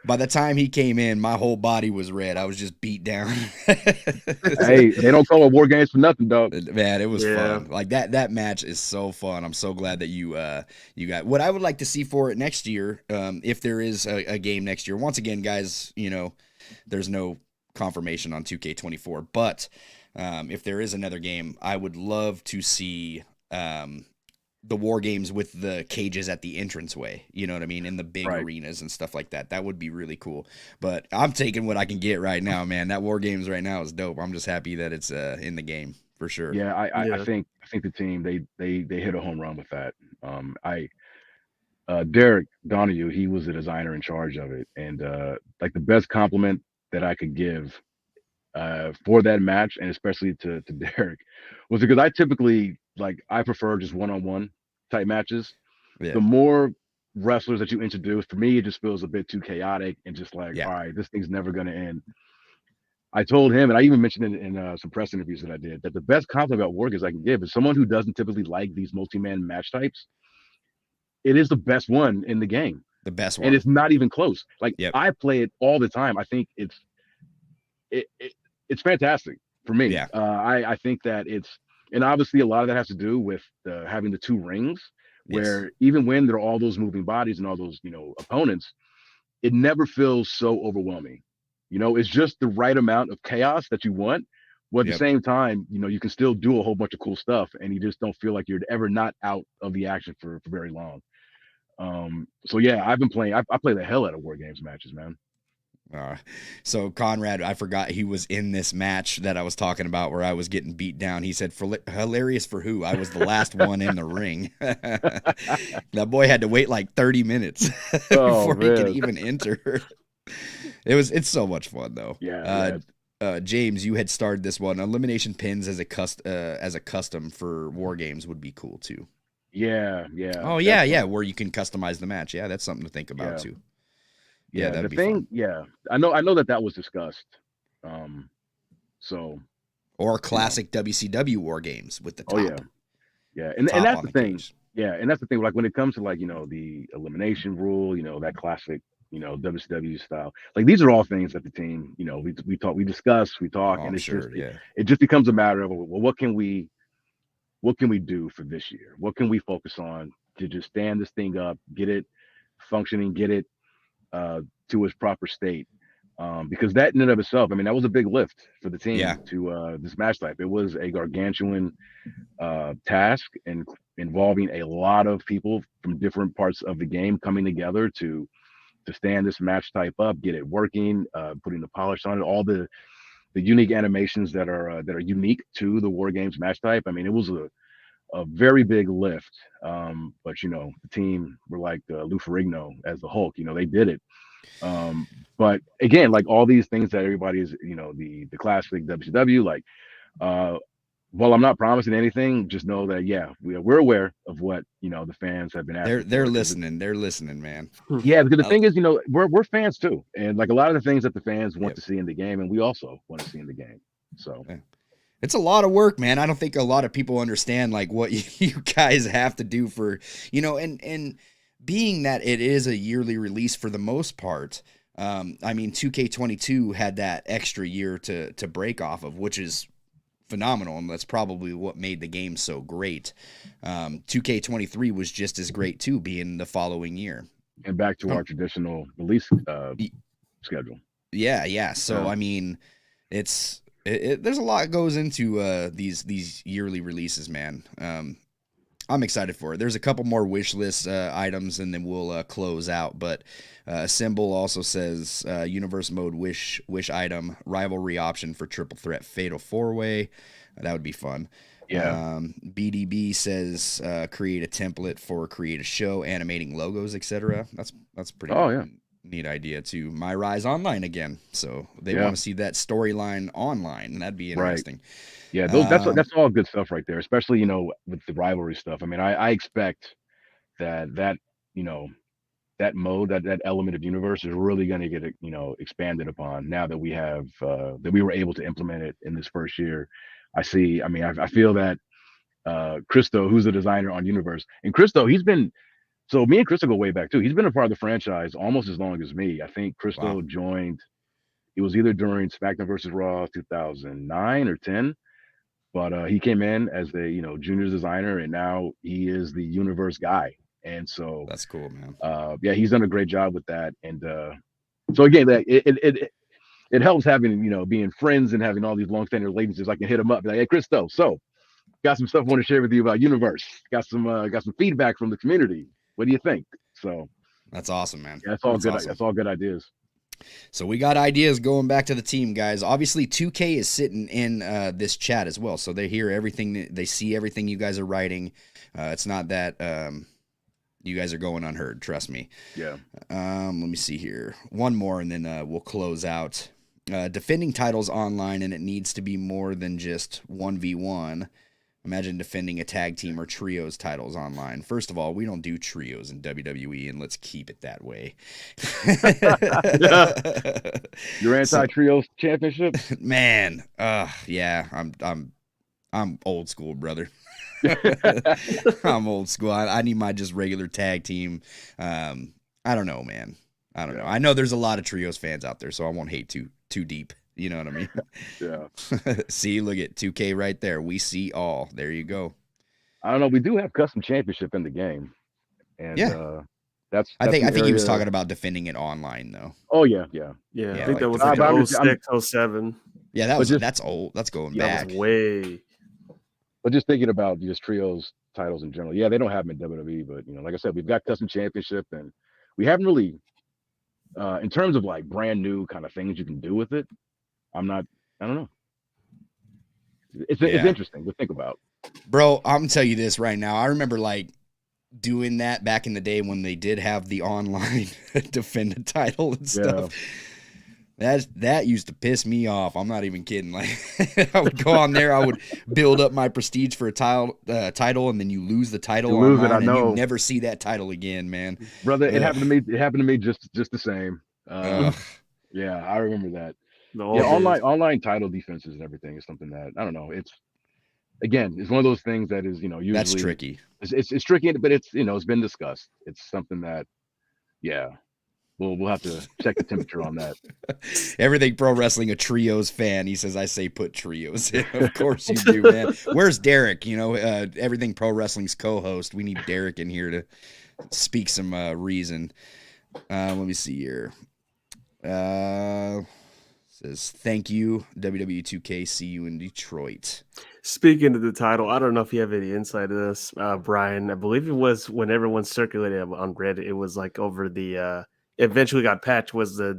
by the time he came in, my whole body was red. I was just beat down. Hey, they don't call it War Games for nothing, dog. Man, it was fun. Like that match is so fun. I'm so glad that you got what I would like to see for it next year. If there is a game next year. Once again, guys, there's no confirmation on 2K24, but if there is another game, I would love to see the War Games with the cages at the entranceway, you know what I mean, in the big arenas and stuff like that. That would be really cool. But I'm taking what I can get right now, man. That War Games right now is dope. I'm just happy that it's in the game for sure. Yeah, I think the team they hit a home run with that. Derek Donahue, he was the designer in charge of it, and like the best compliment that I could give for that match, and especially to Derek, was because I typically I prefer just one-on-one type matches. Yeah. The more wrestlers that you introduce, for me, it just feels a bit too chaotic and just all right, this thing's never going to end. I told him, and I even mentioned it in some press interviews that I did, that the best compliment about War Games I can give is someone who doesn't typically like these multi-man match types. It is the best one in the game. The best one. And it's not even close. I play it all the time. I think it's fantastic for me. Yeah. I think that and obviously a lot of that has to do with having the two rings, where even when there are all those moving bodies and all those, opponents, it never feels so overwhelming. It's just the right amount of chaos that you want. But at the same time, you can still do a whole bunch of cool stuff, and you just don't feel like you're ever not out of the action for very long. So yeah, I've been playing. I play the hell out of War Games matches, man. So Conrad, I forgot he was in this match that I was talking about where I was getting beat down. He said, hilarious for who? I was the last one in the ring. That boy had to wait like 30 minutes before he could even enter. It's so much fun though. Yeah. James, you had started this one. Elimination pins as a custom for War Games would be cool too. Yeah. Oh yeah, where you can customize the match. Yeah, that's something to think about too. Yeah, that'd be fun. Yeah, I know that was discussed. Or classic WCW War Games with the top. Yeah, and top that's on the the thing. case. Yeah, and that's the thing. Like when it comes to like the elimination rule, that classic WCW style. Like these are all things that the team we talk, we discuss, we talk, Oh, and I'm it's just sure. Yeah. it just becomes a matter of, well, what can we do for this year? What can we focus on to just stand this thing up, get it functioning, get it to its proper state? Because that in and of itself, I mean, that was a big lift for the Yeah. team to this match type. It was a gargantuan task and involving a lot of people from different parts of the game coming together to stand this match type up, get it working, putting the polish on it, all the unique animations that are unique to the War Games match type. I mean, it was a very big lift. But the team were like Lou Ferrigno as the Hulk. They did it. But again, like all these things that everybody's, the classic WCW, like well, I'm not promising anything. Just know that we're aware of what the fans have been asking. They're listening. They're listening, man. Yeah, because the thing is, we're fans too, and like a lot of the things that the fans want Yep. to see in the game, and we also want to see in the game. So it's a lot of work, man. I don't think a lot of people understand like what you guys have to do for, and being that it is a yearly release for the most part. I mean, 2K22 had that extra year to break off of, which is phenomenal, and that's probably what made the game so great. 2K23 was just as great too, being the following year. And back to our traditional release schedule. Yeah. So I mean, there's a lot goes into these yearly releases, man. I'm excited for it. There's a couple more wish list items, and then we'll close out. But Symbol also says universe mode wish item, rivalry option for triple threat fatal 4-way. That would be fun. Yeah. BDB says create a template for create a show, animating logos, etc. That's pretty neat idea too. MyRise online again, so they want to see that storyline online, and that'd be interesting. Right. Yeah, that's all good stuff right there, especially with the rivalry stuff. I mean, I expect that that mode, that element of universe is really going to get expanded upon now that we have that we were able to implement it in this first year. I feel that Christo, who's the designer on Universe, and Christo, so me and Christo go way back too. He's been a part of the franchise almost as long as me. I think Christo joined. It was either during SmackDown versus Raw 2009 or 10. But he came in as the juniors designer, and now he is the Universe guy. And so that's cool, man. He's done a great job with that. And so again, that it helps having being friends and having all these long-standing relationships. I can hit him up, be like, hey, Christo, so got some stuff I want to share with you about Universe. Got some feedback from the community. What do you think? So that's awesome, man. Yeah, that's all good. Awesome. That's all good ideas. So we got ideas going back to the team, guys. Obviously, 2K is sitting in this chat as well, so they hear everything. They see everything you guys are writing. It's not that you guys are going unheard. Trust me. Yeah. Let me see here. One more, and then we'll close out. Defending titles online, and it needs to be more than just 1v1. Imagine defending a tag team or trios titles online. First of all, we don't do trios in WWE, and let's keep it that way. Your anti-trios championship? Man, yeah, I'm old school, brother. I'm old school. I need my just regular tag team. I don't know, man. I don't know. I know there's a lot of trios fans out there, so I won't hate too deep. You know what I mean? Yeah. See, look at 2K right there. We see all. There you go. I don't know. We do have custom championship in the game, and that's I think he was talking about defending it online though. Oh yeah. I think that was like 06, 07. Yeah, that's old. That's going back. That was way. But just thinking about just trios titles in general, they don't have them in WWE, but like I said, we've got custom championship, and we haven't really, in terms of like brand new kind of things you can do with it. I don't know. It's interesting to think about. Bro, I'm gonna tell you this right now. I remember like doing that back in the day when they did have the online defend a title and stuff. That used to piss me off. I'm not even kidding. Like I would go on there, I would build up my prestige for a title, and then you lose the title online, and you never see that title again, man. Brother, it happened to me. It happened to me just the same. Yeah, I remember that. Online title defenses and everything is something that I don't know. again, it's one of those things that is, usually That's tricky. It's tricky, but it's it's been discussed. It's something that, yeah, we'll have to check the temperature on that. Everything Pro Wrestling, a trios fan. He says, I say put trios in. Of course you do, man. Where's Derek? Everything Pro Wrestling's co-host. We need Derek in here to speak some reason. Let me see here. Says, thank you, WWE 2K. See you in Detroit. Speaking of the title, I don't know if you have any insight to this, Brian. I believe it was when everyone circulated on Reddit. It was like over the eventually got patched. I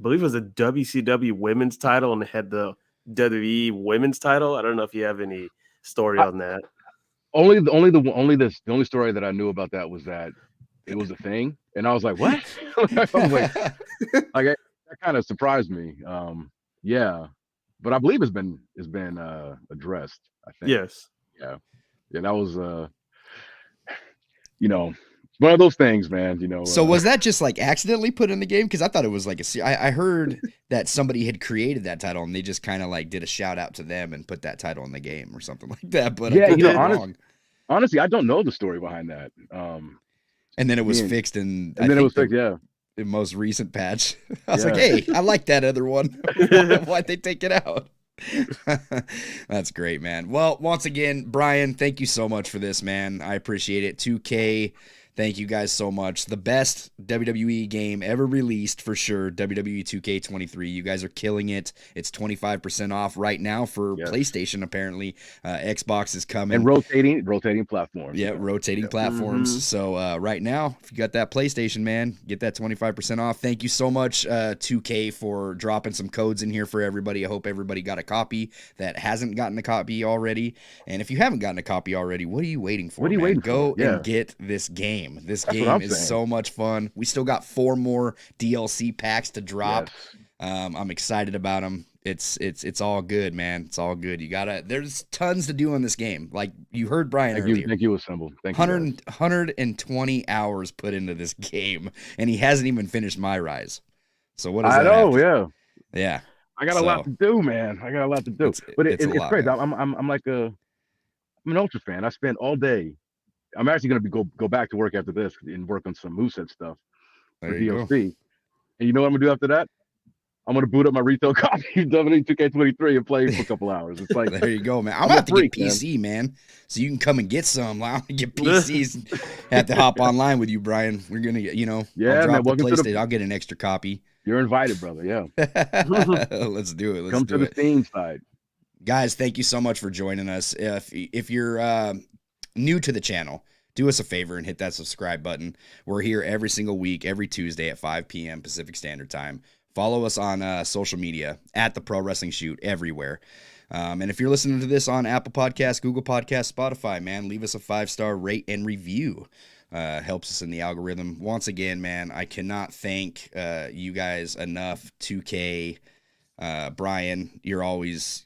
believe it was the WCW women's title, and it had the WWE women's title. I don't know if you have any story on that. The only story that I knew about that was that it was a thing, and I was like, what? I'm like that kind of surprised me. Yeah. But I believe it's been addressed, I think. Yes. Yeah. That was one of those things, man. So was that just like accidentally put in the game? Because I thought it was like I heard that somebody had created that title and they just kind of like did a shout out to them and put that title in the game or something like that. But yeah, honestly, I don't know the story behind that. And then it was fixed, and then it was fixed. Yeah. The most recent patch. I was like, hey, I like that other one. Why'd they take it out? That's great, man. Well, once again, Brian, thank you so much for this, man. I appreciate it. 2K, thank you guys so much. The best WWE game ever released for sure, WWE 2K23. You guys are killing it. It's 25% off right now for PlayStation, apparently. Xbox is coming. And rotating platforms. Yeah, rotating platforms. Mm-hmm. So right now, if you got that PlayStation, man, get that 25% off. Thank you so much, 2K, for dropping some codes in here for everybody. I hope everybody got a copy that hasn't gotten a copy already. And if you haven't gotten a copy already, what are you waiting for? Go and get this game. This game is so much fun. We still got 4 more DLC packs to drop. Yes. I'm excited about them. It's all good, man. It's all good. There's tons to do in this game. Like you heard Brian earlier. Thank you, Assemble. Thank 120 hours put into this game, and he hasn't even finished MyRise. So what is that? I know, yeah. I got a lot to do, man. I got a lot to do. But it's crazy. I'm like I'm an Ultra fan. I spent all day. I'm actually going to go back to work after this and work on some moveset stuff for DLC. And you know what I'm going to do after that? I'm going to boot up my retail copy of WWE 2K23 and play for a couple hours. It's like, there you go, man. I'm going to have to get PC, man. So you can come and get some. I'm going to get PCs. Have to hop online with you, Brian. We're going to get, I'll drop the PlayStation. I'll get an extra copy. You're invited, brother. Yeah. Let's do it. Come to the Steam side. Guys, thank you so much for joining us. If you're new to the channel, do us a favor and hit that subscribe button. We're here every single week, every Tuesday at 5 p.m. Pacific Standard Time. Follow us on social media at the Pro Wrestling Shoot everywhere. And if you're listening to this on Apple Podcasts, Google Podcasts, Spotify, man, leave us a 5-star rate and review. Helps us in the algorithm. Once again, man, I cannot thank you guys enough. 2K, Brian, you're always,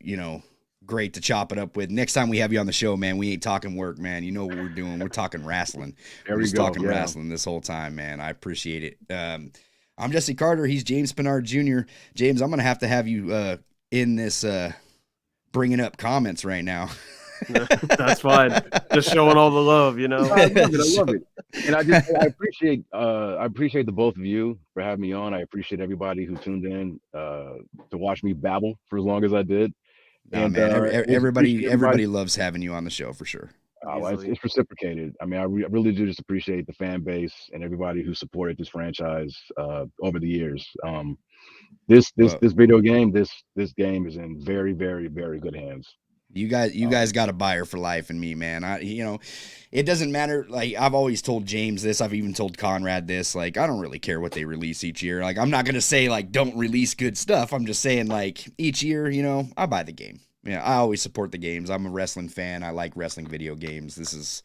great to chop it up with. Next time we have you on the show, man, we ain't talking work, man. You know what we're doing. We're talking wrestling. We're just talking wrestling this whole time, man. I appreciate it. I'm Jesse Carter. He's James Pinard Jr. James, I'm going to have you in this bringing up comments right now. That's fine. Just showing all the love, I love it. And I appreciate the both of you for having me on. I appreciate everybody who tuned in to watch me babble for as long as I did. And man, everybody loves having you on the show for sure. It's reciprocated. I mean, I really do just appreciate the fan base and everybody who supported this franchise over the years. This video game, this game is in very, very, very good hands. You guys got a buyer for life in me, man. It doesn't matter. Like I've always told James this. I've even told Conrad this. Like I don't really care what they release each year. Like I'm not gonna say like don't release good stuff. I'm just saying like each year, I buy the game. Yeah, I always support the games. I'm a wrestling fan. I like wrestling video games. This is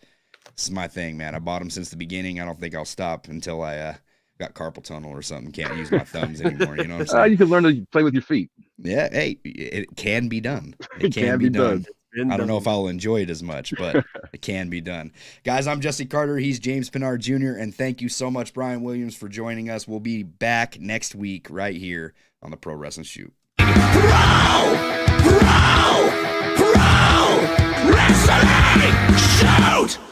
my thing, man. I bought them since the beginning. I don't think I'll stop until I got carpal tunnel or something. Can't use my thumbs anymore. You know what I'm saying? You can learn to play with your feet. Yeah, hey, it can be done. It can be done. I don't know if I'll enjoy it as much, but it can be done. Guys, I'm Jesse Carter. He's James Pinard Jr. And thank you so much, Bryan Williams, for joining us. We'll be back next week right here on the Pro Wrestling Shoot. Pro Wrestling! Ready, shoot!